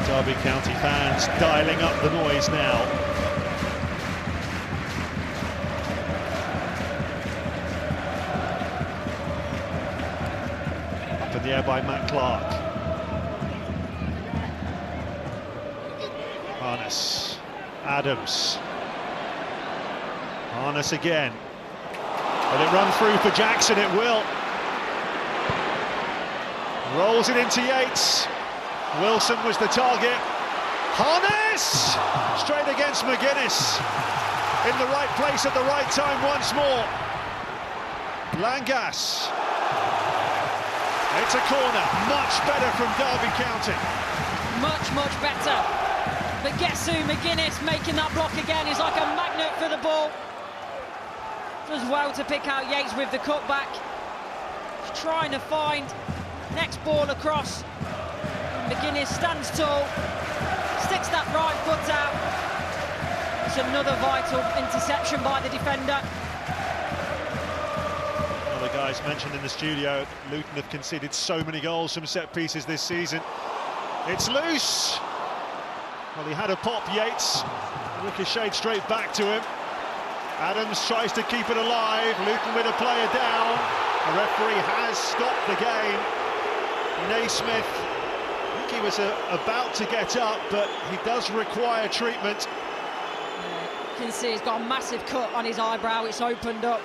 Derby County fans dialing up the noise now. Up in the air by Matt Clark. Harness. Adams. Harness again. Will it run through for Jackson? It will. Rolls it into Yates. Wilson was the target. Harness! Straight against McGuinness. In the right place at the right time once more. Langas. It's a corner. Much better from Derby County. Much, much better. But guess who? McGuinness making that block again. He's like a magnet for the ball. Does well to pick out Yates with the cutback. He's trying to find next ball across. McGuinness stands tall, sticks that right foot out. It's another vital interception by the defender. One of the guys mentioned in the studio, Luton have conceded so many goals from set pieces this season. It's loose. Well, he had a pop, Yates. Ricocheted straight back to him. Adams tries to keep it alive. Luton with a player down. The referee has stopped the game. Naismith, I think he was about to get up, but he does require treatment. Yeah, you can see he's got a massive cut on his eyebrow. It's opened up.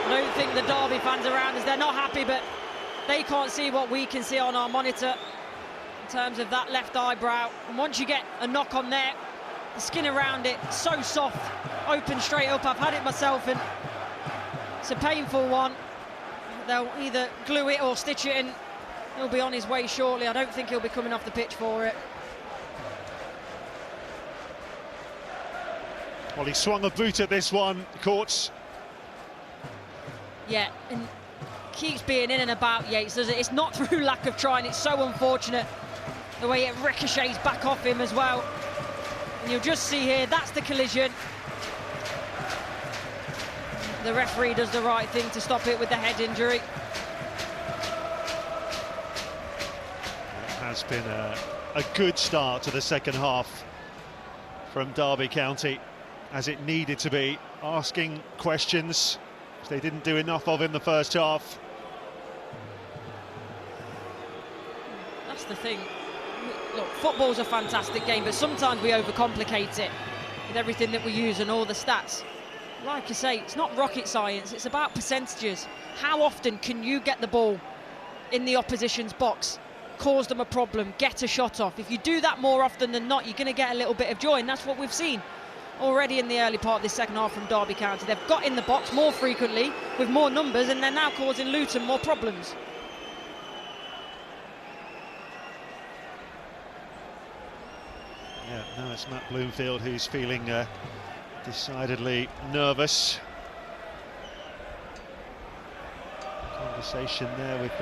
I don't think the Derby fans around us, they're not happy, but they can't see what we can see on our monitor in terms of that left eyebrow. And once you get a knock on there, the skin around it, so soft, open straight up. I've had it myself, and it's a painful one. They'll either glue it or stitch it in. He'll be on his way shortly. I don't think he'll be coming off the pitch for it. Well, he swung a boot at this one, Courts. Yeah, and keeps being in and about Yates, does it? It's not through lack of trying, it's so unfortunate the way it ricochets back off him as well. And you'll just see here, that's the collision. The referee does the right thing to stop it with the head injury. It has been a good start to the second half from Derby County, as it needed to be, asking questions which they didn't do enough of in the first half. That's the thing. Look, football's a fantastic game, but sometimes we overcomplicate it with everything that we use and all the stats. Like I say, it's not rocket science, it's about percentages. How often can you get the ball in the opposition's box, cause them a problem, get a shot off? If you do that more often than not, you're going to get a little bit of joy, and that's what we've seen already in the early part of this second half from Derby County. They've got in the box more frequently, with more numbers, and they're now causing Luton more problems. Yeah, now it's Matt Bloomfield who's feeling decidedly nervous. Conversation there with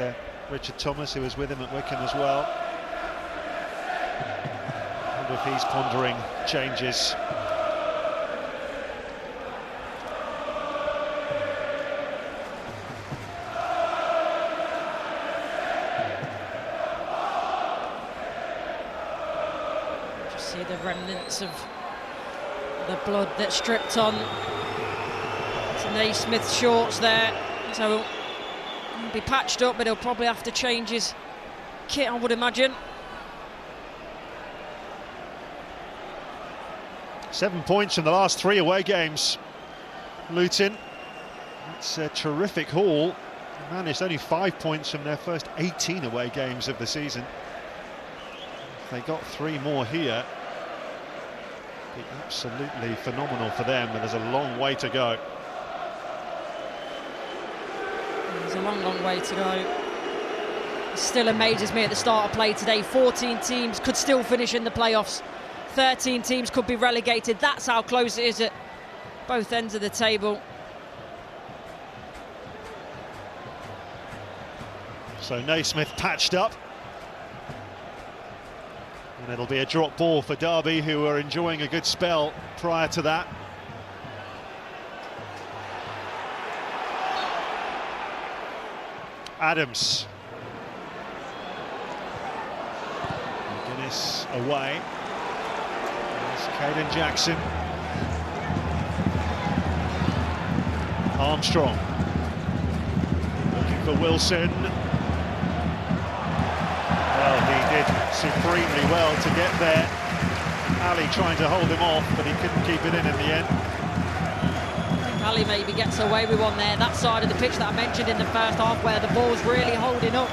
Richard Thomas, who was with him at Wycombe as well. I wonder if he's pondering changes. Just see the remnants of the blood that's dripped on to Naismith's shorts there, so he'll be patched up, but he'll probably have to change his kit, I would imagine. 7 points from the last 3 away games. Luton, it's a terrific haul. They managed only 5 points from their first 18 away games of the season. If they got 3 more here, it'd be absolutely phenomenal for them, but there's a long way to go. There's a long way to go. It still amazes me at the start of play today. 14 teams could still finish in the playoffs. 13 teams could be relegated. That's how close it is at both ends of the table. So Naismith patched up. And it'll be a drop ball for Derby, who were enjoying a good spell prior to that. Adams. Guinness away. There's Caden Jackson. Armstrong. Looking for Wilson. Well, he did supremely well to get there. Ali trying to hold him off, but he couldn't keep it in the end. I think Ali maybe gets away with one there. That side of the pitch that I mentioned in the first half, where the ball's really holding up.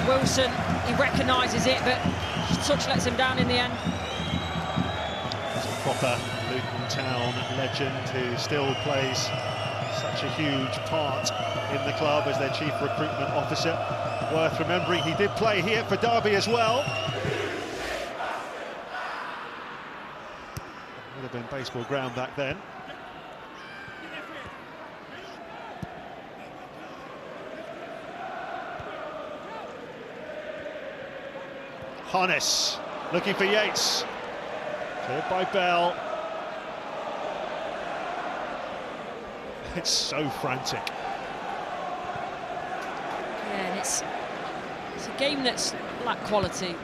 Wilson, he recognises it, but his touch lets him down in the end. It's a proper Luton Town legend who still plays such a huge part in the club as their chief recruitment officer. Worth remembering, he did play here for Derby as well. Would have been baseball ground back then. Harness looking for Yates. Cleared by Bell. It's so frantic. Yeah, and it's a game that's lacked quality.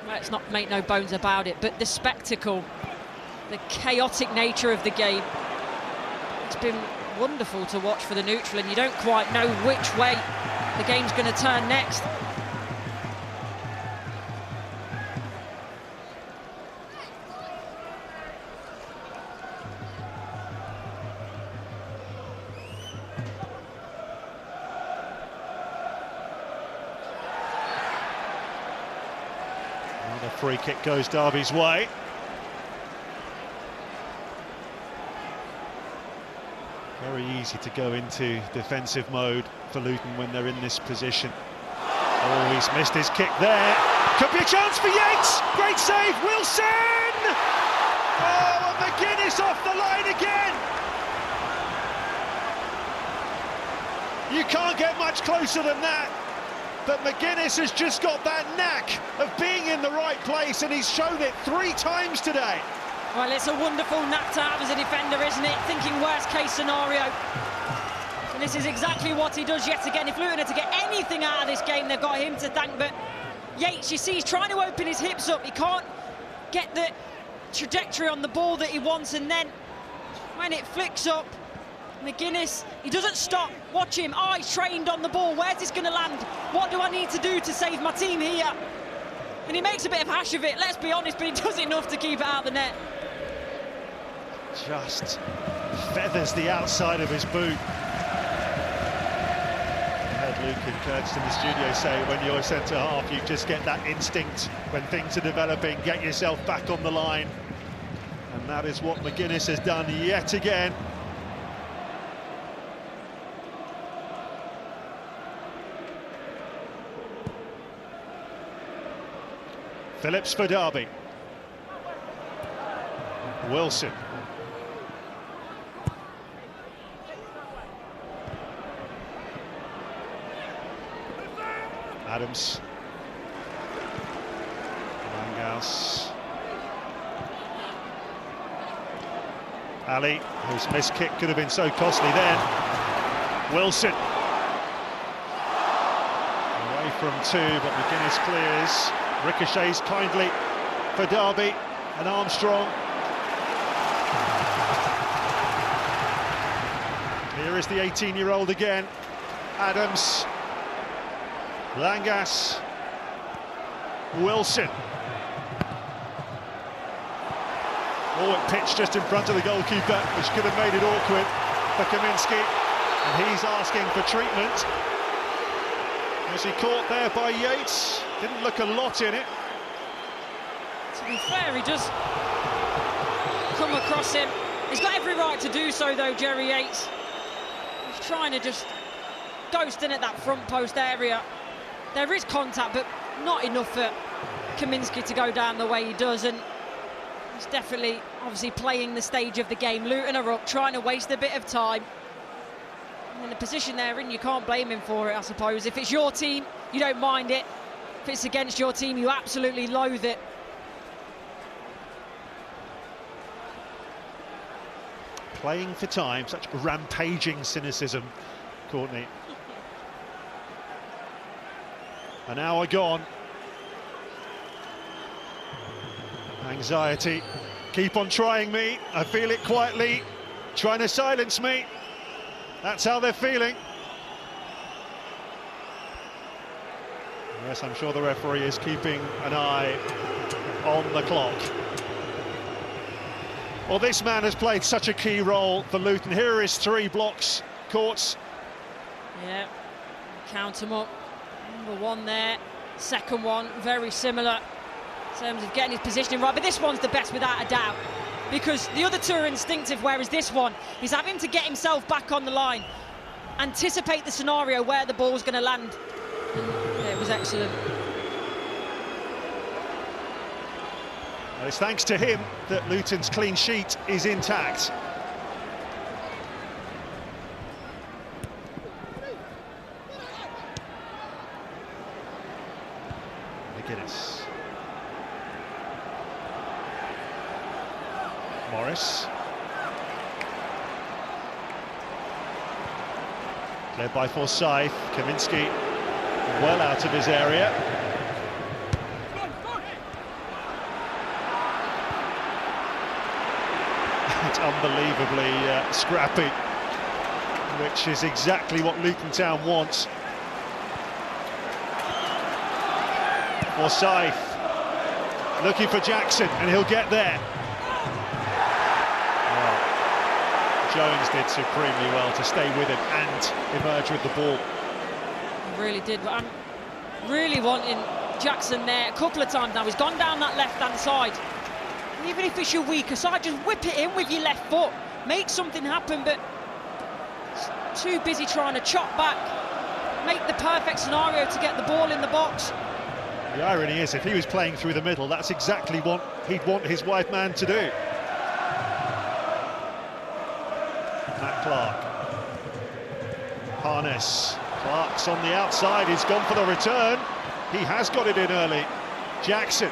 Let's not make no bones about it, but the spectacle, the chaotic nature of the game, it's been wonderful to watch for the neutral, and you don't quite know which way the game's going to turn next. The free kick goes Derby's way. Very easy to go into defensive mode for Luton when they're in this position. Oh, he's missed his kick there. Could be a chance for Yates. Great save, Wilson! Oh, and McGuinness off the line again. You can't get much closer than that. But McGuinness has just got that knack of being in the right place, and he's shown it 3 times today. Well, it's a wonderful knack to have as a defender, isn't it? Thinking worst case scenario. And this is exactly what he does yet again. If Luton are to get anything out of this game, they've got him to thank. But Yates, you see, he's trying to open his hips up. He can't get the trajectory on the ball that he wants, and then when it flicks up, McGuinness, he doesn't stop. Watch him, eyes trained on the ball. Where's this going to land? What do I need to do to save my team here? And he makes a bit of hash of it, let's be honest, but he does enough to keep it out of the net. Just feathers the outside of his boot. I heard Luke and Curtis in the studio say when you're centre-half, you just get that instinct when things are developing, get yourself back on the line. And that is what McGuinness has done yet again. Phillips for Derby. Wilson. Adams. Langaus. Ali, whose missed kick could have been so costly then. Wilson. Away from 2, but McGuinness clears. Ricochets kindly for Derby, and Armstrong. Here is the 18-year-old again. Adams. Langas. Wilson. Oh, it pitched just in front of the goalkeeper, which could have made it awkward for Kaminski. And he's asking for treatment. Was he caught there by Yates? Didn't look a lot in it. To be fair, he does come across him. He's got every right to do so, though, Jerry Yates. He's trying to just ghost in at that front post area. There is contact, but not enough for Kaminski to go down the way he does. And he's definitely, obviously, playing the stage of the game. Luton are up, trying to waste a bit of time. And in the position they're in, you can't blame him for it, I suppose. If it's your team, you don't mind it. If it's against your team, you absolutely loathe it. Playing for time, such rampaging cynicism, Courtney. An hour gone. Anxiety. Keep on trying me. I feel it quietly. Trying to silence me. That's how they're feeling. Yes, I'm sure the referee is keeping an eye on the clock. Well, this man has played such a key role for Luton. Here are his 3 blocks, Courts. Yeah, count them up. Number 1 there, second one, very similar in terms of getting his positioning right. But this one's the best without a doubt, because the other 2 are instinctive, whereas this one, he's having to get himself back on the line, anticipate the scenario where the ball's going to land. And, yeah, it was excellent. Well, it's thanks to him that Luton's clean sheet is intact. McGuinness. Morris. Led by Forsyth. Kaminski well out of his area. It's unbelievably scrappy, which is exactly what Luton Town wants. Forsyth looking for Jackson, and he'll get there. Well, Jones did supremely well to stay with him and emerge with the ball. He really did, but I'm really wanting Jackson there a couple of times now. He's gone down that left-hand side. Even if it's your weaker side, just whip it in with your left foot. Make something happen, but too busy trying to chop back. Make the perfect scenario to get the ball in the box. The irony is, if he was playing through the middle, that's exactly what he'd want his wide man to do. Matt Clark. Harness. Clark's on the outside, he's gone for the return. He has got it in early. Jackson.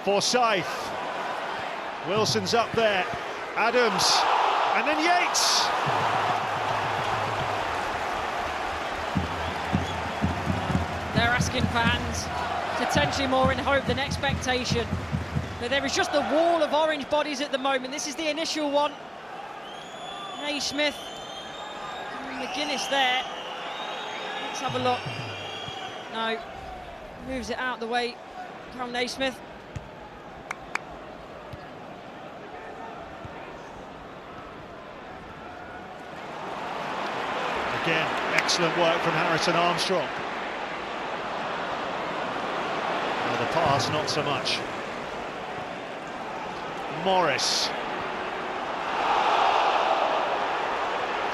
Forsyth. Wilson's up there. Adams. And then Yates. They're asking for hands. Potentially more in hope than expectation. But there is just the wall of orange bodies at the moment. This is the initial one. Naismith. McGuinness there. Let's have a look. No. Moves it out the way. Carl Naismith. Again, excellent work from Harrison Armstrong. Oh, the pass, not so much. Morris.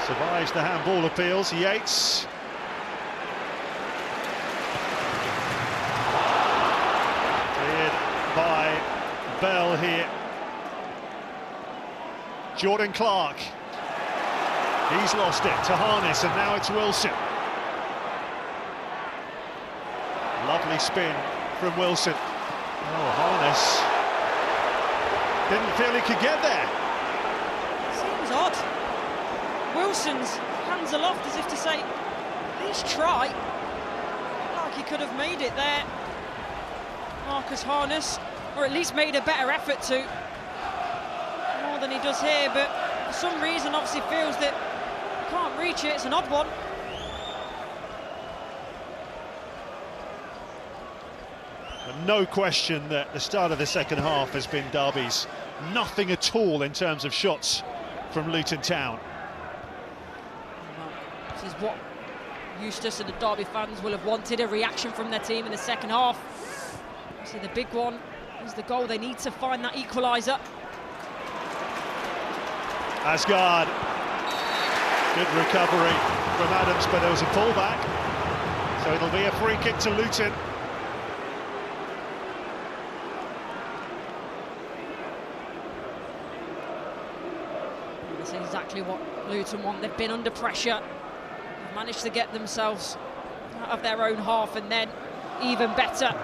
Survives the handball appeals. Yates. Cleared by Bell here. Jordan Clark. He's lost it to Harness, and now it's Wilson. Lovely spin from Wilson. Oh, Harness didn't feel he could get there. Seems odd. Wilson's hands aloft as if to say, at least try. Like he could have made it there. Marcus Harness, or at least made a better effort to. More than he does here, but for some reason obviously feels that he can't reach it. It's an odd one. And no question that the start of the second half has been Derby's. Nothing at all in terms of shots from Luton Town. This is what Eustace and the Derby fans will have wanted, a reaction from their team in the second half. Obviously the big one is the goal. They need to find that equaliser. Asgard. Good recovery from Adams, but there was a pullback. So it'll be a free kick to Luton. This is exactly what Luton want. They've been under pressure. They've managed to get themselves out of their own half, and then even better,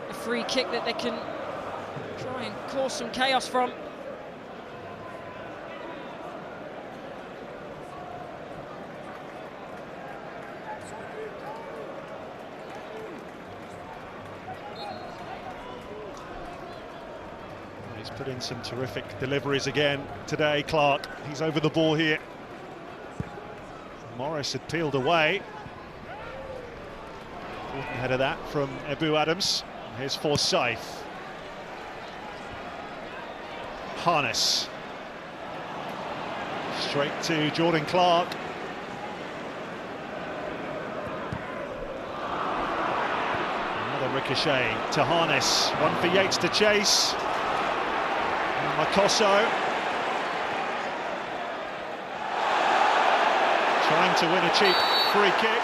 a free kick that they can try and cause some chaos from. He's put in some terrific deliveries again today, Clark. He's over the ball here. Morris had peeled away. Important head of that from Ebu Adams. Here's Forsyth. Harness. Straight to Jordan Clark. Another ricochet to Harness. One for Yates to chase. Makosso trying to win a cheap free kick,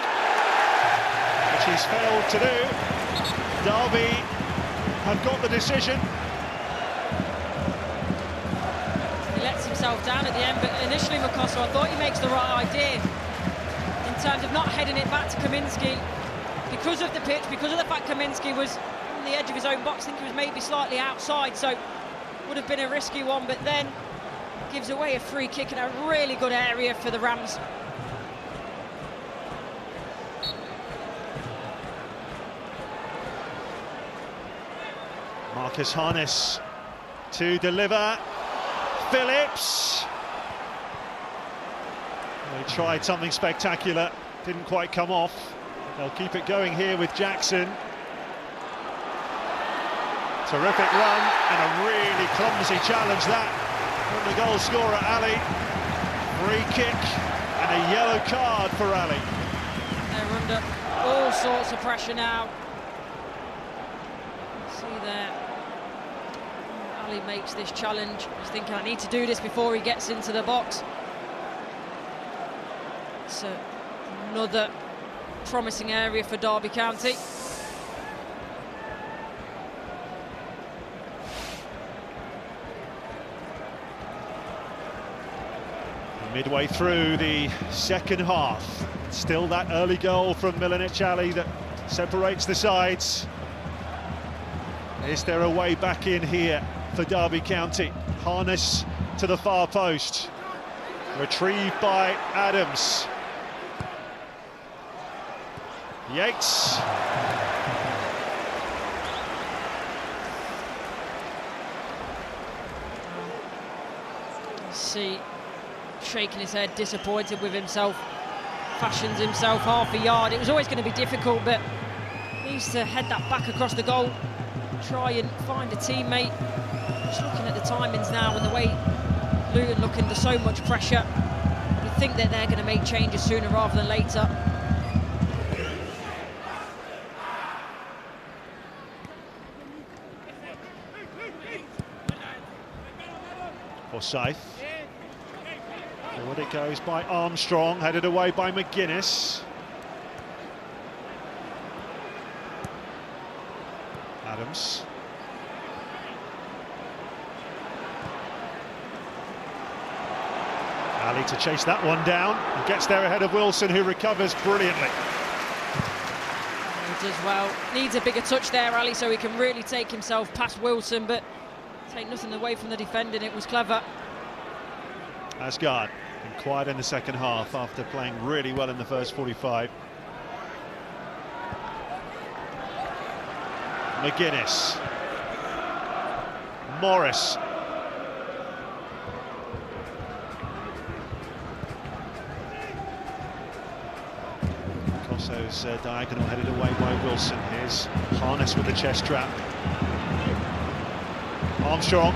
which he's failed to do. Derby have got the decision. He lets himself down at the end, but initially Makosso, I thought he makes the right idea in terms of not heading it back to Kaminski because of the pitch, because of the fact Kaminski was on the edge of his own box. I think he was maybe slightly outside, so would have been a risky one, but then gives away a free kick in a really good area for the Rams. Marcus Harness to deliver. Phillips. They tried something spectacular, didn't quite come off. They'll keep it going here with Jackson. Terrific run and a really clumsy challenge that from the goal scorer Ali. Free kick and a yellow card for Ali. They're under all sorts of pressure now. See there, Ali makes this challenge. He's thinking, I need to do this before he gets into the box. It's another promising area for Derby County. Midway through the second half, still that early goal from Milanic Ali that separates the sides. Is there a way back in here for Derby County? Harness to the far post, retrieved by Adams. Yates. See, shaking his head, disappointed with himself, fashions himself half a yard. It was always going to be difficult, but needs to head that back across the goal, try and find a teammate. Just looking at the timings now and the way Luton look under so much pressure, you think that they're going to make changes sooner rather than later. Forsyth. Forward it goes by Armstrong, headed away by McGuinness. Adams. Ali to chase that one down and gets there ahead of Wilson, who recovers brilliantly. He does well. Needs a bigger touch there, Ali, so he can really take himself past Wilson, but take nothing away from the defending. It was clever. Asgard been quiet in the second half after playing really well in the first 45. McGuinness. Morris. Cosso's diagonal headed away by Wilson. Here's Harness with the chest trap. Armstrong.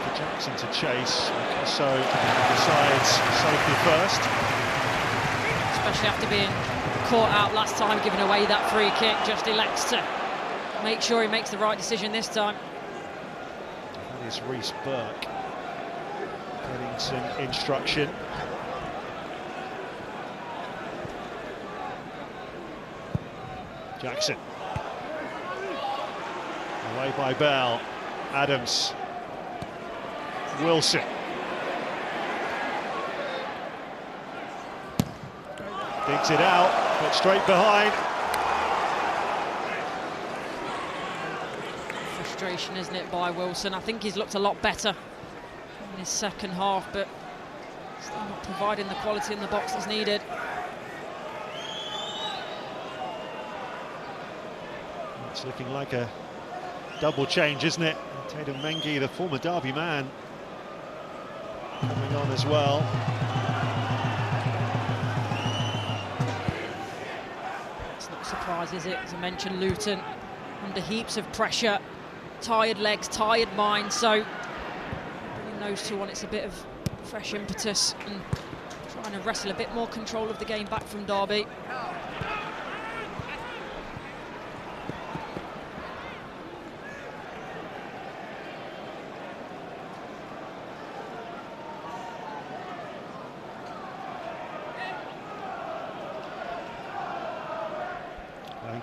For Jackson to chase. So decides safety first. Especially after being caught out last time, giving away that free kick, just elects to make sure he makes the right decision this time. That is Reece Burke getting some instruction. Jackson. Away by Bell. Adams. Wilson. Digs it out, but straight behind. Frustration, isn't it, by Wilson? I think he's looked a lot better in his second half, but still not providing the quality in the box that's needed. It's looking like a double change, isn't it? Tatum Mengi, the former Derby man, coming on as well. It's not a surprise, is it? As I mentioned, Luton under heaps of pressure, tired legs, tired mind, so bringing those two on, it's a bit of fresh impetus and trying to wrestle a bit more control of the game back from Derby.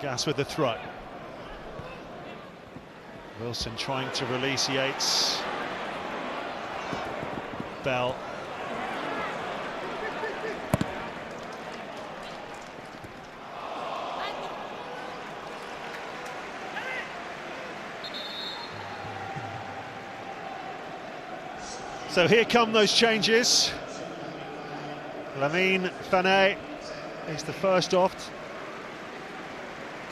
Gas with the throw. Wilson trying to release Yates. Bell. So here come those changes. Lamine Fané is the first off,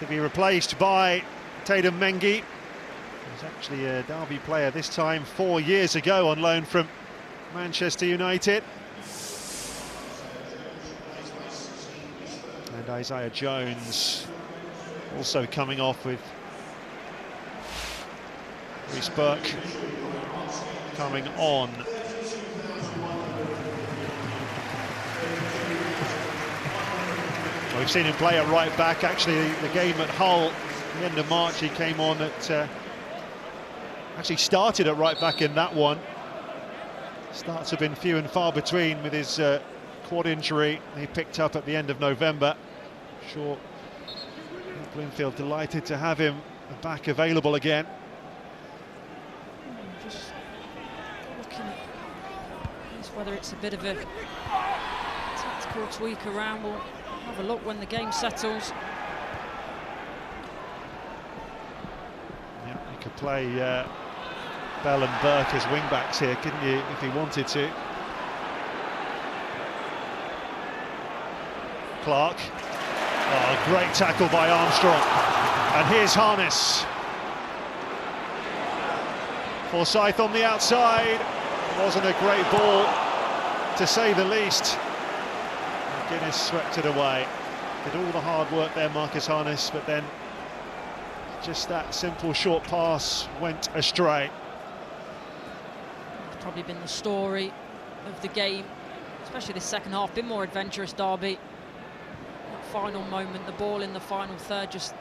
to be replaced by Tatum Mengi. He's actually a Derby player this time 4 years ago on loan from Manchester United. And Isaiah Jones also coming off, with Reece Burke coming on. We've seen him play at right back. Actually, the game at Hull, at the end of March, he came on at... actually started at right back in that one. Starts have been few and far between with his quad injury he picked up at the end of November. Sure, Bloomfield delighted to have him back available again. Just looking at whether it's a bit of a tactical tweak around. We'll have a look when the game settles. Yeah, you could play Bell and Burke as wing-backs here, couldn't you, if he wanted to? Clark. Oh, great tackle by Armstrong. And here's Harness. Forsyth on the outside. Wasn't a great ball, to say the least. Guinness swept it away. Did all the hard work there, Marcus Harness, but then just that simple short pass went astray. It's probably been the story of the game, especially this second half. Been more adventurous, Derby. That final moment, the ball in the final third just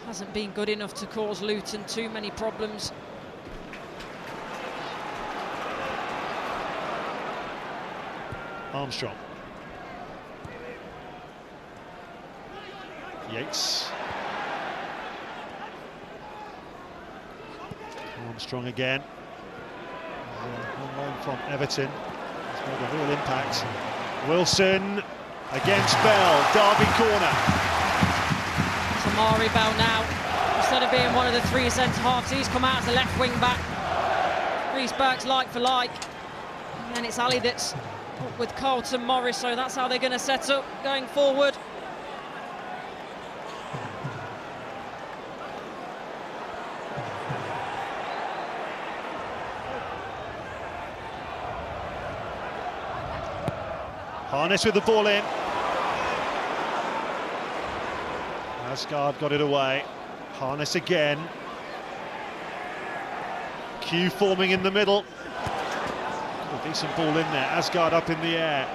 hasn't been good enough to cause Luton too many problems. Armstrong. Yates. Armstrong again. On loan from Everton. He's made a real impact. Wilson against Bell. Derby corner. It's Amari Bell now. Instead of being one of the three centre-halves, he's come out as the left wing-back. Reece Burke's like for like. And then it's Ali that's with Carlton Morris, so that's how they're going to set up going forward. Harness with the ball in. Asgard got it away. Harness again. Q forming in the middle. A decent ball in there. Asgard up in the air.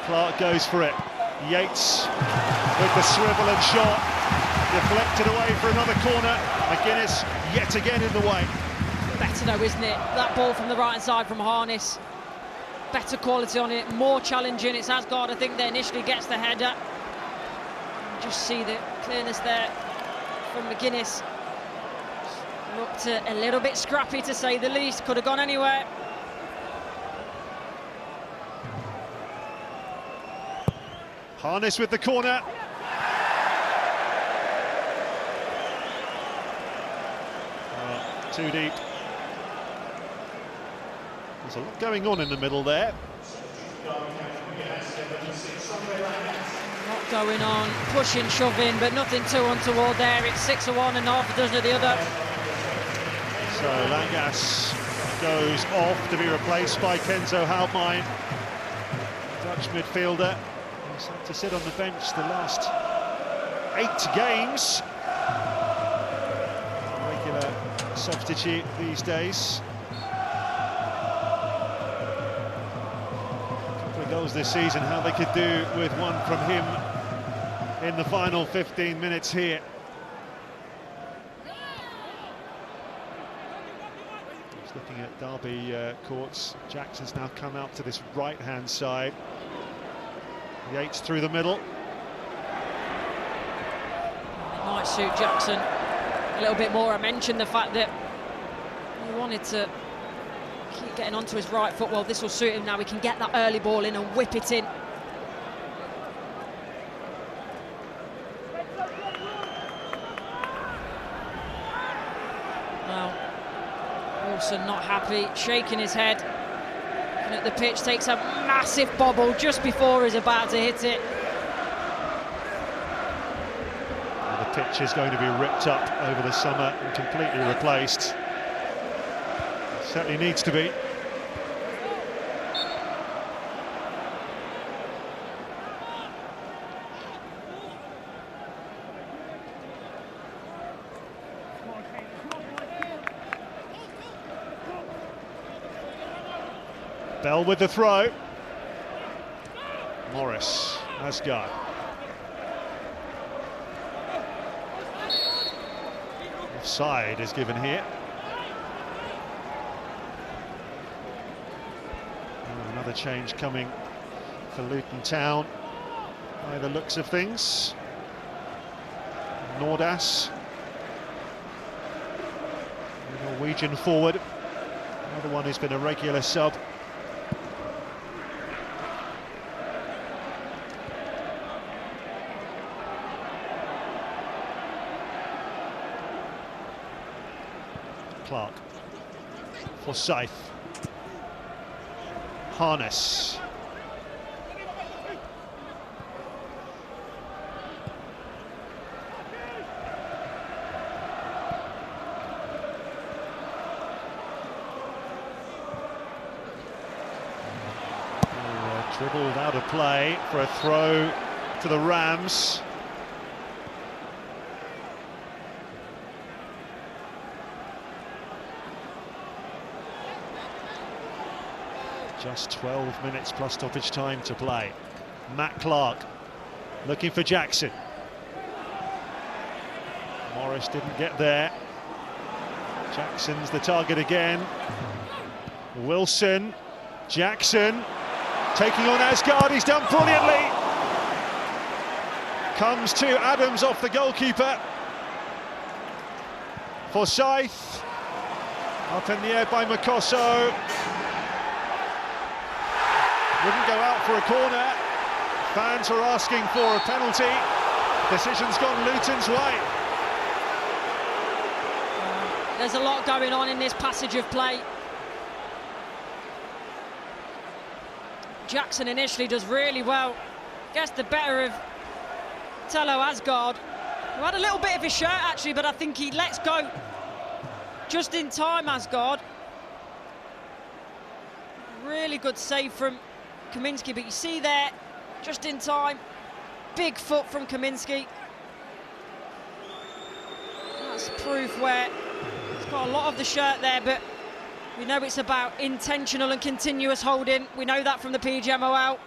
Clark goes for it. Yates with the swivel and shot. Deflected away for another corner. McGuinness yet again in the way. Better though, isn't it? That ball from the right-hand side from Harness. Better quality on it, more challenging. It's Asgard, I think, that initially gets the header. Just see the clearness there from McGuinness. Looked a little bit scrappy, to say the least. Could have gone anywhere. Harness with the corner. Too deep. There's a lot going on in the middle there. Lot going on, pushing, shoving, but nothing too untoward there. It's 6 of one and half a dozen of the other. So Langas goes off to be replaced by Kenzo Houtmine, Dutch midfielder. He's had to sit on the bench the last 8 games. Regular substitute these days. Goals this season, how they could do with one from him in the final 15 minutes here. Just looking at Derby courts, Jackson's now come out to this right-hand side. Yates through the middle. It might suit Jackson a little bit more. I mentioned the fact that he wanted to keep getting onto his right foot. Well, this will suit him now. He can get that early ball in and whip it in. Well, Wilson not happy, shaking his head. Looking at the pitch, takes a massive bobble just before he's about to hit it. And the pitch is going to be ripped up over the summer and completely replaced. Certainly needs to be. Bell with the throw. Morris, Asgard. Offside is given here. Another change coming for Luton Town by the looks of things. Nordas, the Norwegian forward, Another one who's been a regular sub. Clark. Forsyth. Harness. Dribbled out of play for a throw to the Rams. Just 12 minutes plus stoppage time to play. Matt Clark looking for Jackson. Morris didn't get there. Jackson's the target again. Wilson, Jackson taking on Asgard, he's done brilliantly. Comes to Adams off the goalkeeper. Forsyth, up in the air by Makosso. Wouldn't go out for a corner. Fans are asking for a penalty. Decision's gone Luton's way. There's a lot going on in this passage of play. Jackson initially does really well. Gets the better of Tello Asgard, who had a little bit of his shirt actually, but I think he lets go just in time, Asgard. Really good save from Kaminski, but you see there, just in time, big foot from Kaminski. That's proof where he's got a lot of the shirt there, but we know it's about intentional and continuous holding. We know that from the PGMO out.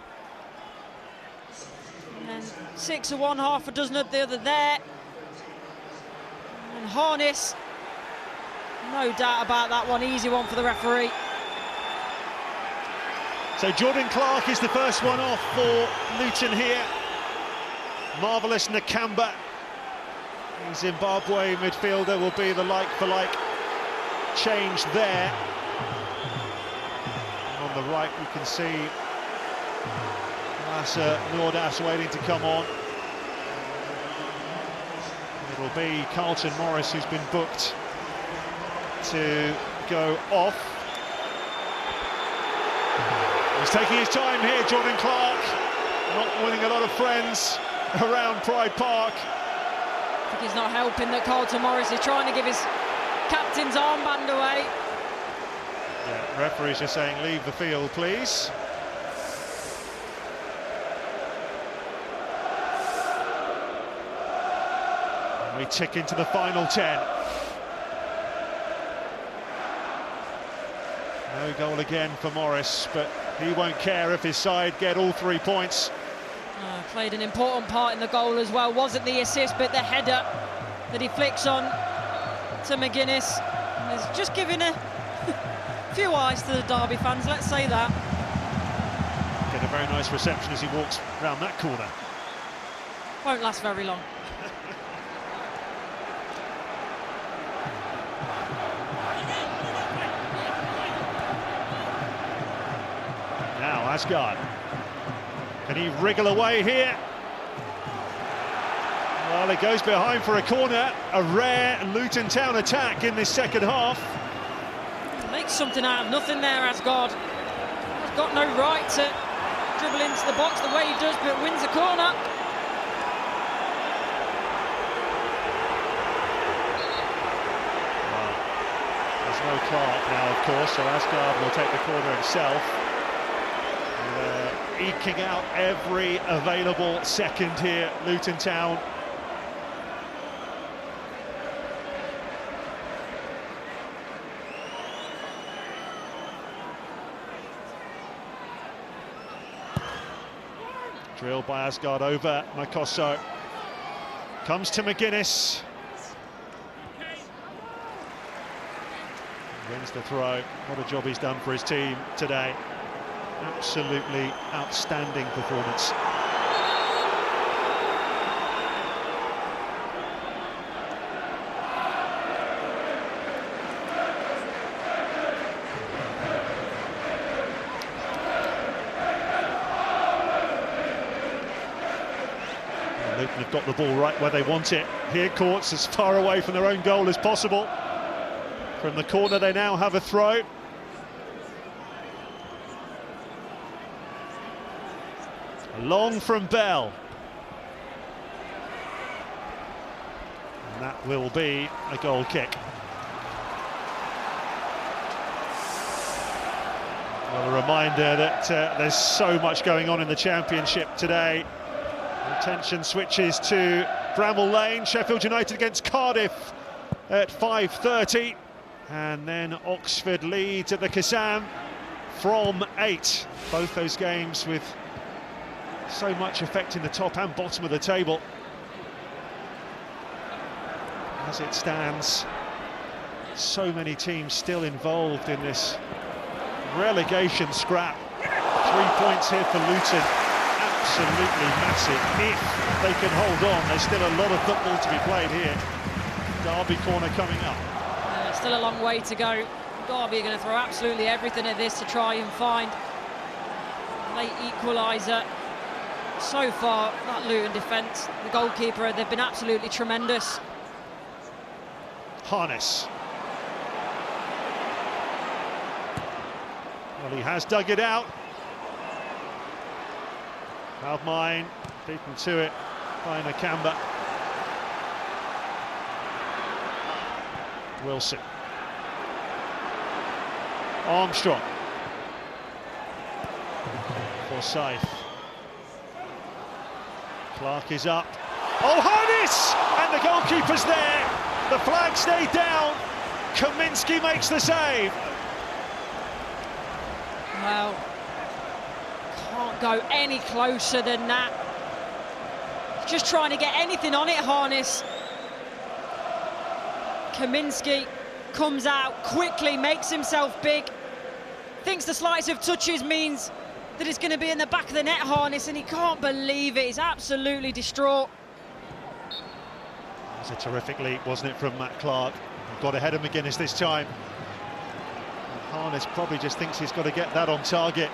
And then 6 of one, half a dozen of the other there. And Harness, no doubt about that one, easy one for the referee. So Jordan Clark is the first one off for Luton here. Marvellous Nakamba, the Zimbabwe midfielder, will be the like-for-like change there. On the right we can see Nordas waiting to come on. It'll be Carlton Morris who's been booked to go off. He's taking his time here, Jordan Clark, not winning a lot of friends around Pride Park. I think he's not helping that Carlton Morris is trying to give his captain's armband away. Yeah, referees are saying leave the field, please. And we tick into the final 10. No goal again for Morris, but he won't care if his side get all 3 points. Played an important part in the goal as well. Wasn't the assist, but the header that he flicks on to McGuinness is just giving a few eyes to the Derby fans, let's say that. Get a very nice reception as he walks round that corner. Won't last very long. Now Asgard, can he wriggle away here? Well, it goes behind for a corner. A rare Luton Town attack in this second half. Makes something out of nothing there, Asgard. He's got no right to dribble into the box the way he does, but wins a corner. Well, there's no Clark now, of course, so Asgard will take the corner himself. Eking out every available second here, Luton Town. Drilled by Asgard over Makosso. Comes to McGuinness. Wins the throw. What a job he's done for his team today. Absolutely outstanding performance. Luton have got the ball right where they want it. Here, Courts as far away from their own goal as possible. From the corner, they now have a throw. Long from Bell. And that will be a goal kick. Well, a reminder that there's so much going on in the Championship today. Attention switches to Bramall Lane, Sheffield United against Cardiff at 5:30. And then Oxford Leeds at the Kassam from 8. Both those games with so much affecting the top and bottom of the table. As it stands, so many teams still involved in this relegation scrap. 3 points here for Luton, absolutely massive. If they can hold on, there's still a lot of football to be played here. Derby corner coming up. Still a long way to go. Derby are going to throw absolutely everything at this to try and find a late equaliser. So far, that Luton defence, the goalkeeper, they've been absolutely tremendous. Harness. Well, he has dug it out. Mine beaten to it by Nakamba. Wilson. Armstrong. Forsyth. Clark is up. Oh, Harness! And the goalkeeper's there. The flag stayed down. Kaminsky makes the save. Well, can't go any closer than that. Just trying to get anything on it, Harness. Kaminsky comes out quickly, makes himself big, thinks the slightest of touches means that it's going to be in the back of the net, Harness, and he can't believe it. He's absolutely distraught. It was a terrific leap, wasn't it, from Matt Clark? Got ahead of McGuinness this time. Harness probably just thinks he's got to get that on target.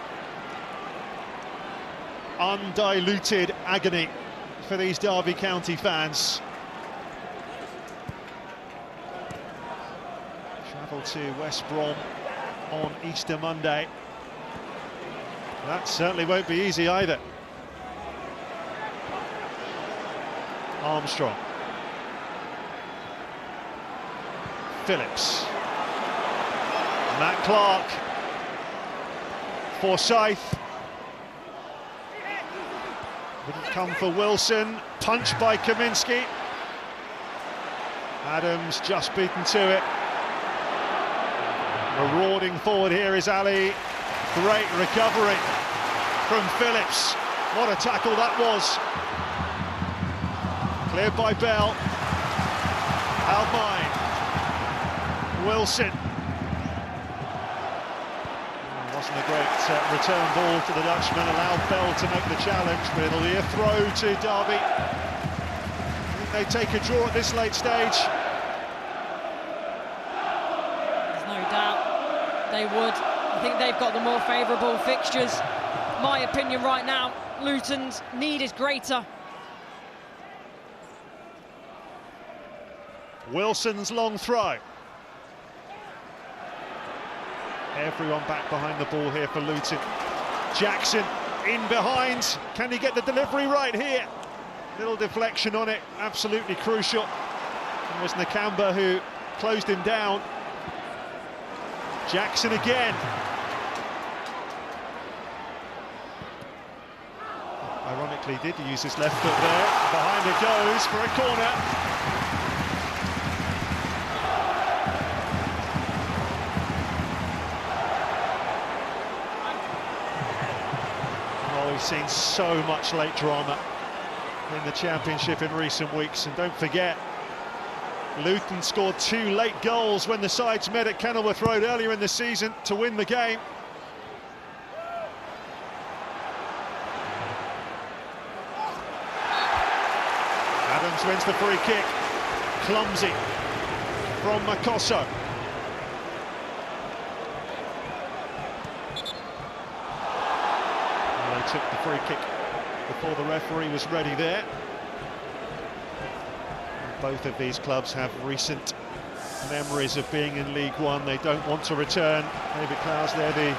Undiluted agony for these Derby County fans. Travel to West Brom on Easter Monday. That certainly won't be easy either. Armstrong. Phillips. Matt Clark. Forsyth. Wouldn't come for Wilson. Punched by Kaminsky. Adams just beaten to it. Marauding forward here is Ali. Great recovery from Phillips. What a tackle that was. Cleared by Bell. Almine. Wilson. Wasn't a great return ball to the Dutchman. Allowed Bell to make the challenge, but it'll be a throw to Derby. I think they take a draw at this late stage. There's no doubt they would. I think they've got the more favourable fixtures. My opinion right now, Luton's need is greater. Wilson's long throw. Everyone back behind the ball here for Luton. Jackson in behind. Can he get the delivery right here? Little deflection on it, absolutely crucial. It was Nakamba who closed him down. Jackson again. Ironically, did use his left foot there. Behind it goes for a corner. We've seen so much late drama in the Championship in recent weeks, and don't forget, Luton scored 2 late goals when the sides met at Kenilworth Road earlier in the season to win the game. Adams wins the free kick. Clumsy from Makosso. Took the free kick before the referee was ready there. Both of these clubs have recent memories of being in League One. They don't want to return. David Clowes there, the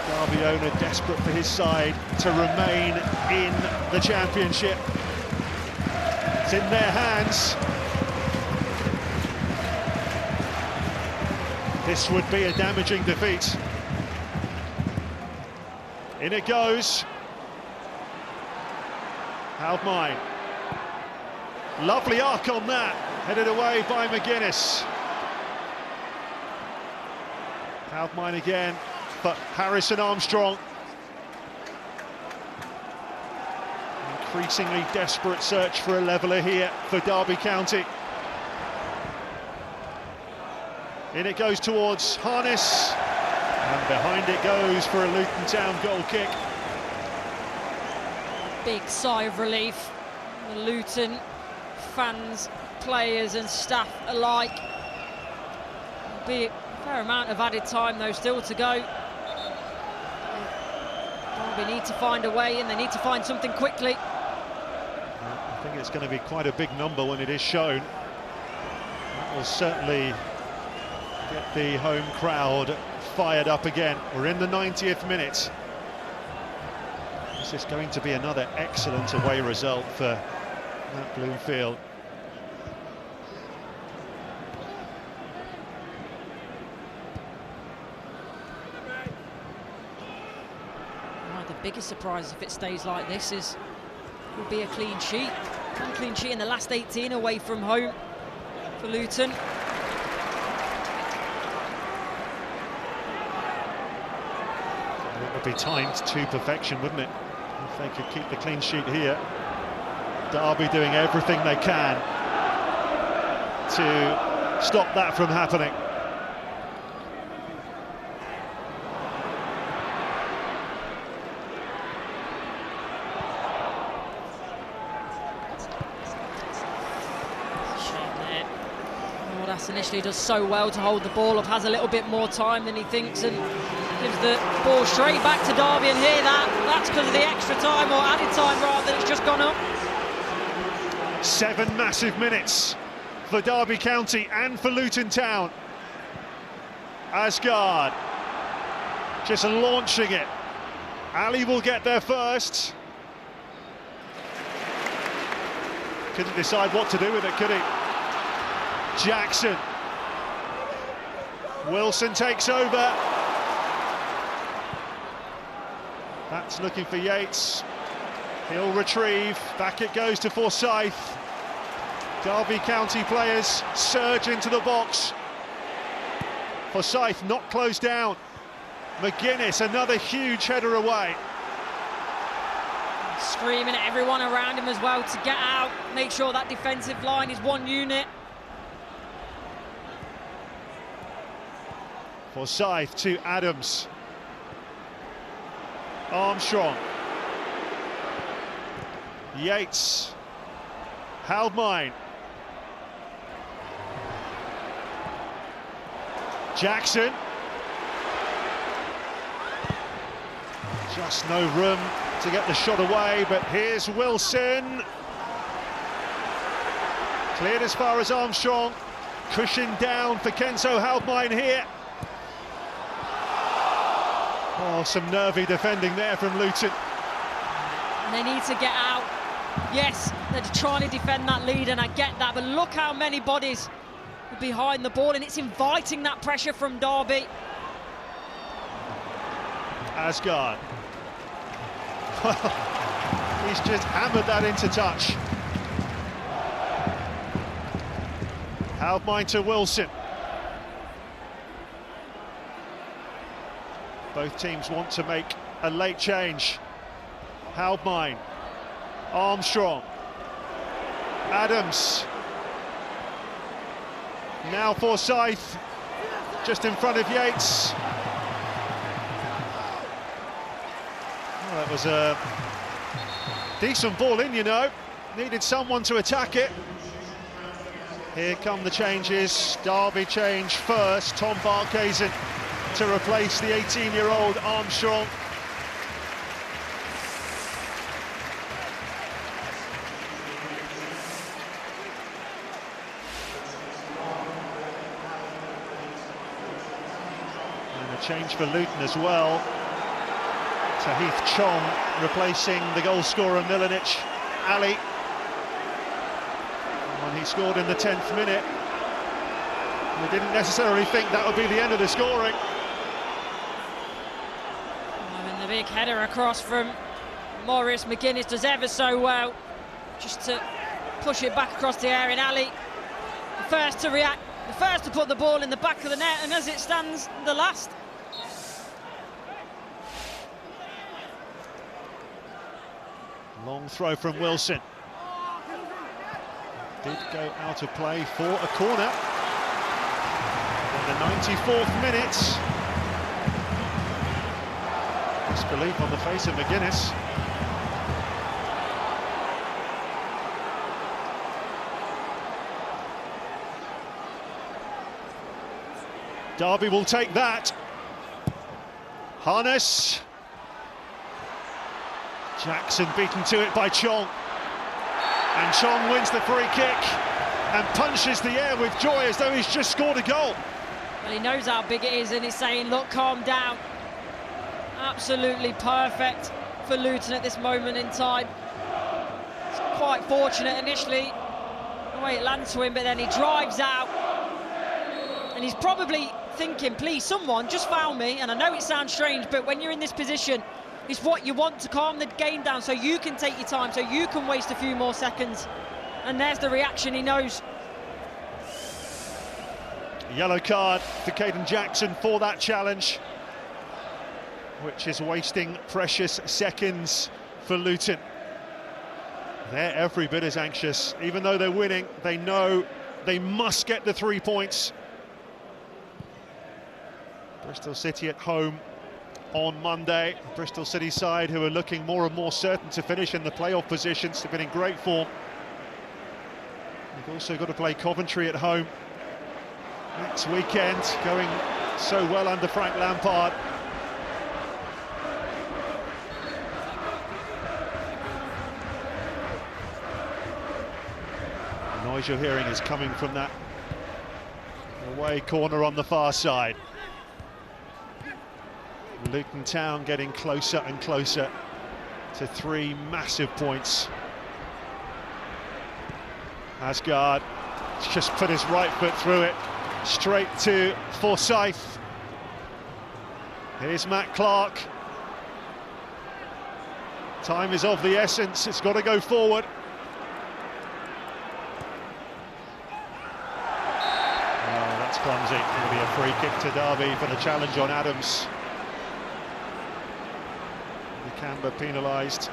Derby owner, desperate for his side to remain in the Championship. It's in their hands. This would be a damaging defeat. In it goes. Haldmine. Lovely arc on that. Headed away by McGuinness. Haldmine again, but Harrison Armstrong. Increasingly desperate search for a leveller here for Derby County. In it goes towards Harness, and behind it goes for a Luton Town goal kick. Big sigh of relief. The Luton fans, players and staff alike. There'll be a fair amount of added time though still to go. Derby need to find a way, and they need to find something quickly. I think it's going to be quite a big number when it is shown. That will certainly get the home crowd fired up again. We're in the 90th minute. This is going to be another excellent away result for Matt Bloomfield. Right, the biggest surprise if it stays like this will be a clean sheet. One clean sheet in the last 18 away from home for Luton. It would be timed to perfection, wouldn't it? If they could keep the clean sheet here. Derby doing everything they can to stop that from happening. Initially does so well to hold the ball up, has a little bit more time than he thinks, and gives the ball straight back to Derby. And here that's because of the extra time, or added time rather, it's just gone up. 7 massive minutes for Derby County and for Luton Town. Asgard just launching it. Ali will get there first. Couldn't decide what to do with it, could he? Jackson. Wilson takes over. That's looking for Yates. He'll retrieve. Back it goes to Forsyth. Derby County players surge into the box. Forsyth not closed down. McGuinness, another huge header away. Screaming at everyone around him as well to get out, make sure that defensive line is one unit. Forsyth to Adams. Armstrong. Yates. Haldmine. Jackson. Just no room to get the shot away, but here's Wilson. Cleared as far as Armstrong. Cushion down for Kenzo Haldmine here. Oh, some nervy defending there from Luton. And they need to get out. Yes, they're trying to defend that lead, and I get that, but look how many bodies are behind the ball, and it's inviting that pressure from Derby. Asgard. Well, he's just hammered that into touch. Haldmine to Wilson. Both teams want to make a late change. Haldmine. Armstrong. Adams. Now Forsyth, just in front of Yates. Well, that was a decent ball in, you know. Needed someone to attack it. Here come the changes. Derby change first. Tom Barkhuizen to replace the 18-year-old Armstrong. Change for Luton as well. Tahith Chong replacing the goal scorer Milanic Ali. When he scored in the 10th minute, we didn't necessarily think that would be the end of the scoring. And the big header across from Maurice McGuinness does ever so well, just to push it back across the area. And Ali, the first to react, the first to put the ball in the back of the net, and as it stands, the last. Long throw from Wilson. Did go out of play for a corner. In the 94th minute. Disbelief on the face of McGuinness. Derby will take that. Harness. Jackson beaten to it by Chong. And Chong wins the free kick and punches the air with joy as though he's just scored a goal. Well, he knows how big it is and he's saying, look, calm down. Absolutely perfect for Luton at this moment in time. It's quite fortunate initially the way it lands to him, but then he drives out. And he's probably thinking, please, someone just foul me. And I know it sounds strange, but when you're in this position, it's what you want to calm the game down so you can take your time, so you can waste a few more seconds. And there's the reaction he knows. Yellow card to Caden Jackson for that challenge, which is wasting precious seconds for Luton. They're every bit as anxious. Even though they're winning, they know they must get the 3 points. Bristol City at home on Monday. Bristol City side who are looking more and more certain to finish in the playoff positions. They've been in great form. They've also got to play Coventry at home next weekend, going so well under Frank Lampard. The noise you're hearing is coming from that away corner on the far side. Luton Town getting closer and closer to 3 massive points. Asgard just put his right foot through it, straight to Forsyth. Here's Matt Clark. Time is of the essence, it's got to go forward. Oh, that's clumsy. It'll be a free kick to Derby for the challenge on Adams. Canberra penalised.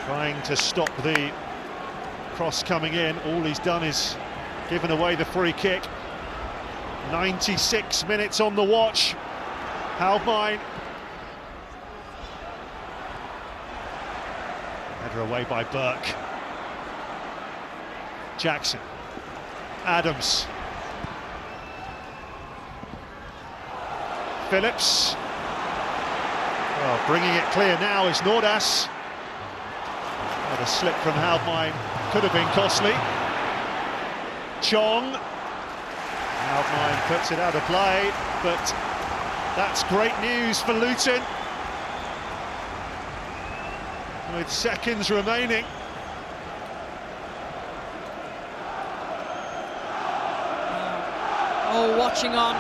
Trying to stop the cross coming in. All he's done is given away the free kick. 96 minutes on the watch. Halvine. Header away by Burke. Jackson. Adams. Phillips. Well, bringing it clear now is Nordas. But a slip from Halvine could have been costly. Chong. Halvine puts it out of play, but that's great news for Luton. With seconds remaining. All watching on,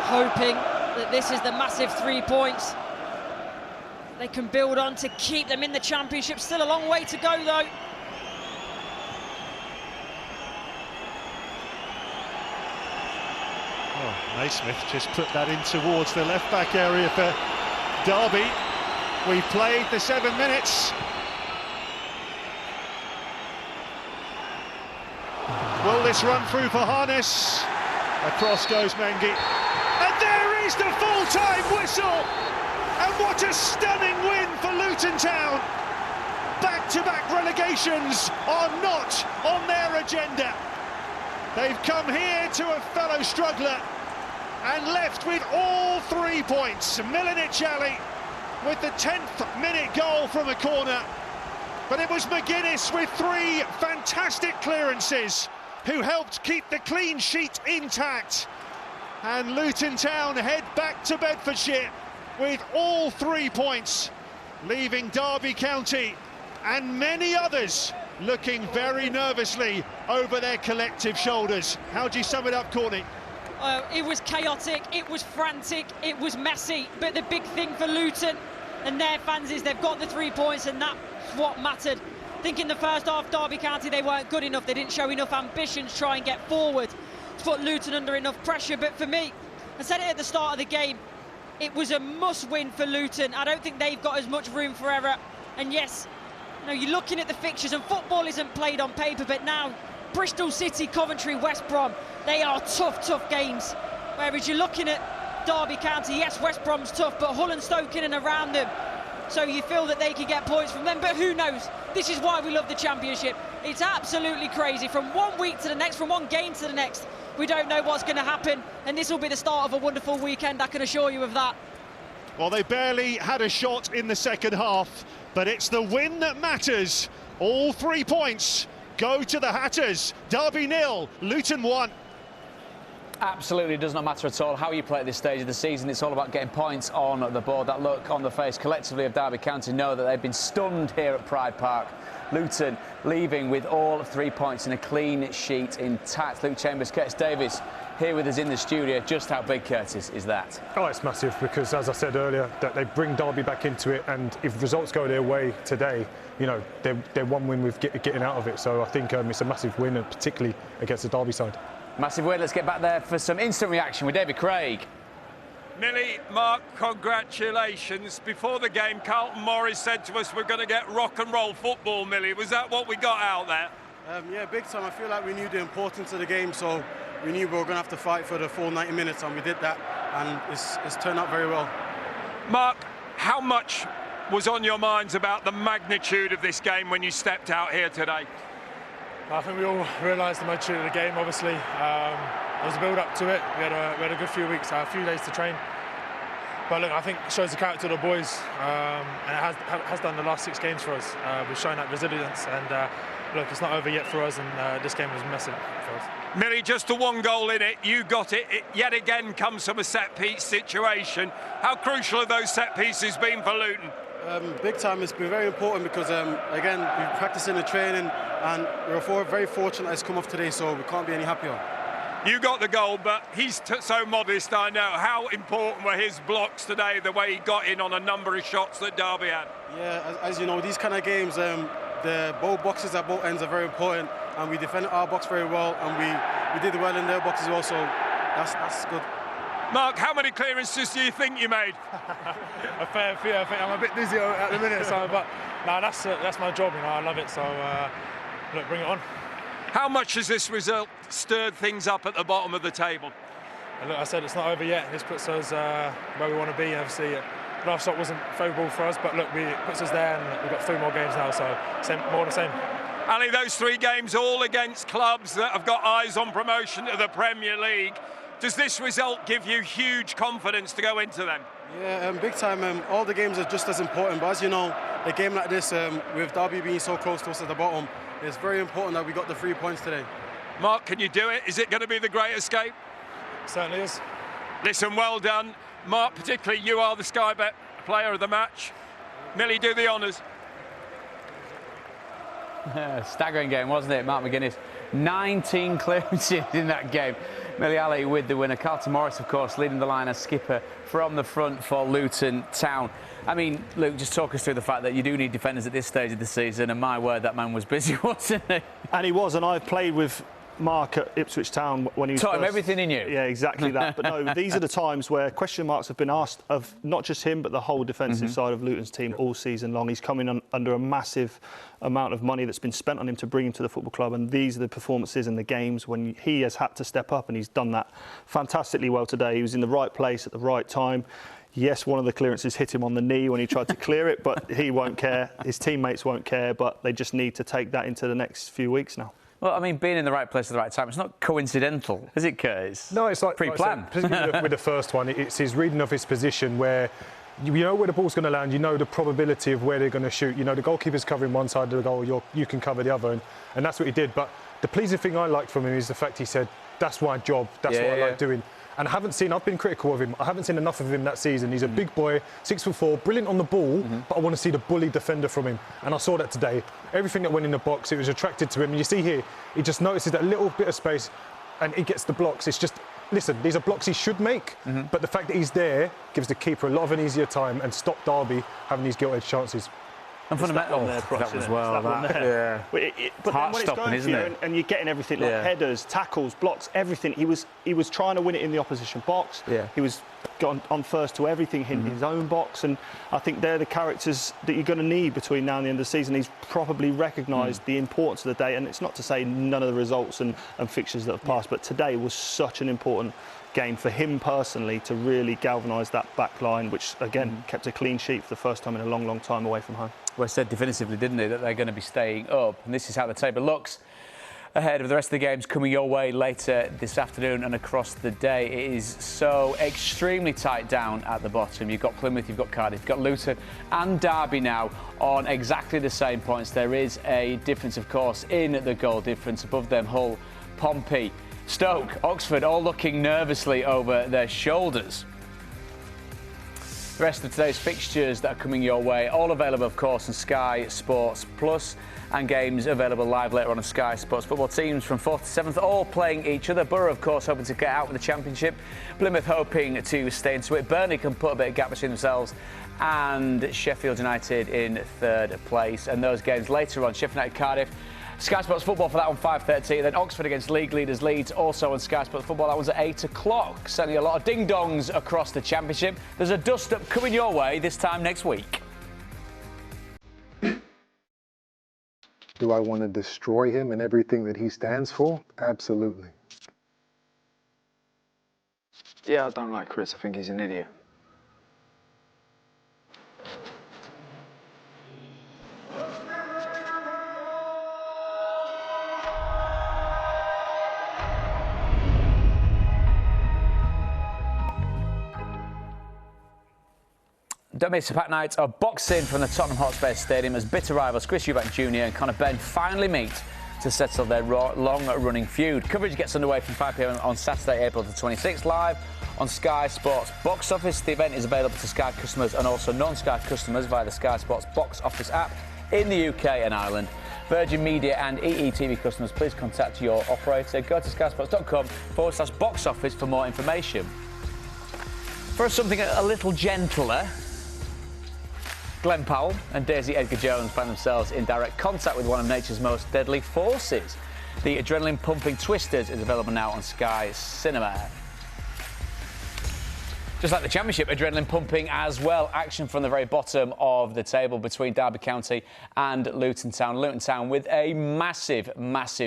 hoping that this is the massive 3 points they can build on to keep them in the Championship. Still a long way to go, though. Oh, Naismith just put that in towards the left-back area for Derby. We've played the 7 minutes. Will this run through for Harness? Across goes Mengi. And there is the full-time whistle! And what a stunning win for Luton Town! Back-to-back relegations are not on their agenda. They've come here to a fellow struggler and left with all 3 points. Milanic Ali with the 10th minute goal from a corner. But it was McGuinness with 3 fantastic clearances who helped keep the clean sheet intact. And Luton Town head back to Bedfordshire with all 3 points, leaving Derby County and many others looking very nervously over their collective shoulders. How do you sum it up, Courtney? It was chaotic, it was frantic, it was messy, but the big thing for Luton and their fans is they've got the 3 points, and that's what mattered. I think in the first half, Derby County, they weren't good enough. They didn't show enough ambition to try and get forward, to put Luton under enough pressure. But for me, I said it at the start of the game, it was a must-win for Luton. I don't think they've got as much room for error. And yes, you know, you're looking at the fixtures, and football isn't played on paper, but now Bristol City, Coventry, West Brom, they are tough games. Whereas you're looking at Derby County, yes, West Brom's tough, but Hull and Stoke in and around them. So you feel that they can get points from them, but who knows? This is why we love the Championship. It's absolutely crazy. From 1 week to the next, from one game to the next, we don't know what's going to happen, and this will be the start of a wonderful weekend, I can assure you of that. Well, they barely had a shot in the second half, but it's the win that matters. All 3 points go to the Hatters. Derby 0, Luton 1. Absolutely does not matter at all how you play at this stage of the season. It's all about getting points on the board. That look on the face collectively of Derby County know that they've been stunned here at Pride Park. Luton leaving with all 3 points and a clean sheet intact. Luke Chambers, Curtis Davies here with us in the studio. Just how big, Curtis, is that? Oh, it's massive because, as I said earlier, that they bring Derby back into it, and if results go their way today, you know, they're one win with getting out of it. So I think it's a massive win, and particularly against the Derby side. Massive win. Let's get back there for some instant reaction with David Craig. Millie, Mark, congratulations. Before the game, Carlton Morris said to us we're going to get rock and roll football, Millie. Was that what we got out there? Yeah, big time. I feel like we knew the importance of the game, so we knew we were going to have to fight for the full 90 minutes, and we did that, and it's turned out very well. Mark, how much was on your minds about the magnitude of this game when you stepped out here today? I think we all realised the magnitude of the game, obviously. There was a build-up to it. We had a good few weeks, a few days to train. But look, I think it shows the character of the boys, and it has done the last 6 games for us. We've shown that resilience, and look, it's not over yet for us, and this game was massive for us. Millie, just the 1 goal in it, you got it. It yet again comes from a set-piece situation. How crucial have those set pieces been for Luton? Big time. It's been very important because, again, we practice in the training, and we're very fortunate it's come off today, so we can't be any happier. You got the goal, but he's so modest, I know. How important were his blocks today, the way he got in on a number of shots that Derby had? Yeah, as you know, these kind of games, the both boxes at both ends are very important, and we defended our box very well, and we did well in their box as well, so that's good. Mark, how many clearances do you think you made? A fair few. I think I'm a bit dizzy at the minute, so, but no, that's my job, you know. I love it, so look, bring it on. How much has this result stirred things up at the bottom of the table? And look, I said it's not over yet. This puts us where we want to be. Obviously, last shot wasn't favourable for us, but look, it puts us there, and we've got 3 more games now, so more of the same. Ali, those 3 games all against clubs that have got eyes on promotion to the Premier League. Does this result give you huge confidence to go into them? Yeah, big time. All the games are just as important, but as you know, a game like this, with Derby being so close to us at the bottom, it's very important that we got the 3 points today. Mark, can you do it? Is it going to be the great escape? It certainly is. Listen, well done. Mark, particularly you are the Sky Bet player of the match. Millie, do the honours. Staggering game, wasn't it? Mark McGuinness, 19 clearances in that game. Millie Ali with the winner. Carlton Morris, of course, leading the line as skipper from the front for Luton Town. I mean, Luke, just talk us through the fact that you do need defenders at this stage of the season, and my word, that man was busy, wasn't he? And he was, and I've played with Mark at Ipswich Town when he was taught him everything he knew. Yeah, exactly that. But no, these are the times where question marks have been asked of not just him, but the whole defensive side of Luton's team all season long. He's coming under a massive amount of money that's been spent on him to bring him to the football club, and these are the performances in the games when he has had to step up, and he's done that fantastically well today. He was in the right place at the right time. Yes, one of the clearances hit him on the knee when he tried to clear it, but he won't care. His teammates won't care, but they just need to take that into the next few weeks now. Well, I mean, being in the right place at the right time, it's not coincidental, is it, Curtis? No, it's like pre-planned. Like with the first one, it's his reading of his position where you know where the ball's going to land, you know the probability of where they're going to shoot. You know, the goalkeeper's covering one side of the goal, you can cover the other, and that's what he did. But the pleasing thing I liked from him is the fact he said, that's my job, that's what I like doing. And I've been critical of him. I haven't seen enough of him that season. He's a big boy, 6'4", brilliant on the ball, but I want to see the bully defender from him. And I saw that today. Everything that went in the box, it was attracted to him. And you see here, he just notices that little bit of space and he gets the blocks. It's just, listen, these are blocks he should make, but the fact that he's there gives the keeper a lot of an easier time and stop Derby having these gilt-edged chances. And fundamental that was well. But then when it's going for you and you're getting everything, like headers, tackles, blocks, everything, he was trying to win it in the opposition box. He was gone on first to everything in his own box, and I think they're the characters that you're going to need between now and the end of the season. He's probably recognised the importance of the day, and it's not to say none of the results and fixtures that have passed, but today was such an important game for him personally to really galvanise that back line, which again kept a clean sheet for the first time in a long, long time away from home. Well, said definitively, didn't they, that they're going to be staying up, and this is how the table looks ahead of the rest of the games coming your way later this afternoon and across the day. It is so extremely tight down at the bottom. You've got Plymouth, you've got Cardiff, you've got Luton and Derby now on exactly the same points. There is a difference, of course, in the goal difference. Above them, Hull, Pompey, Stoke, Oxford, all looking nervously over their shoulders. The rest of today's fixtures that are coming your way, all available, of course, on Sky Sports Plus, and games available live later on Sky Sports. Football teams from 4th to 7th all playing each other. Borough, of course, hoping to get out with the Championship. Plymouth hoping to stay into it. Burnley can put a bit of gap between themselves and Sheffield United in 3rd place. And those games later on, Sheffield United, Cardiff, Sky Sports Football for that on 5:30. Then Oxford against league leaders Leeds, also on Sky Sports Football. That one's at 8 o'clock. Certainly a lot of ding-dongs across the Championship. There's a dust-up coming your way this time next week. Do I want to destroy him and everything that he stands for? Absolutely. Yeah, I don't like Chris. I think he's an idiot. Don't miss a packed night of boxing from the Tottenham Hotspur Stadium as bitter rivals Chris Eubank Jr. and Conor Benn finally meet to settle their long-running feud. Coverage gets underway from 5 p.m. on Saturday, April the 26th, live on Sky Sports Box Office. The event is available to Sky customers and also non-Sky customers via the Sky Sports Box Office app in the UK and Ireland. Virgin Media and EETV customers, please contact your operator. Go to skysports.com/box office for more information. For something a little gentler, Glenn Powell and Daisy Edgar-Jones find themselves in direct contact with one of nature's most deadly forces. The adrenaline-pumping Twisters is available now on Sky Cinema. Just like the Championship, adrenaline pumping as well. Action from the very bottom of the table between Derby County and Luton Town. Luton Town with a massive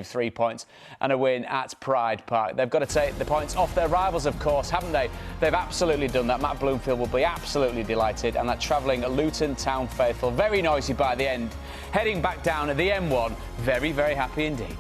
3 points and a win at Pride Park. They've got to take the points off their rivals, of course, haven't they? They've absolutely done that. Matt Bloomfield will be absolutely delighted. And that travelling Luton Town faithful, very noisy by the end, heading back down at the M1. Very, very happy indeed.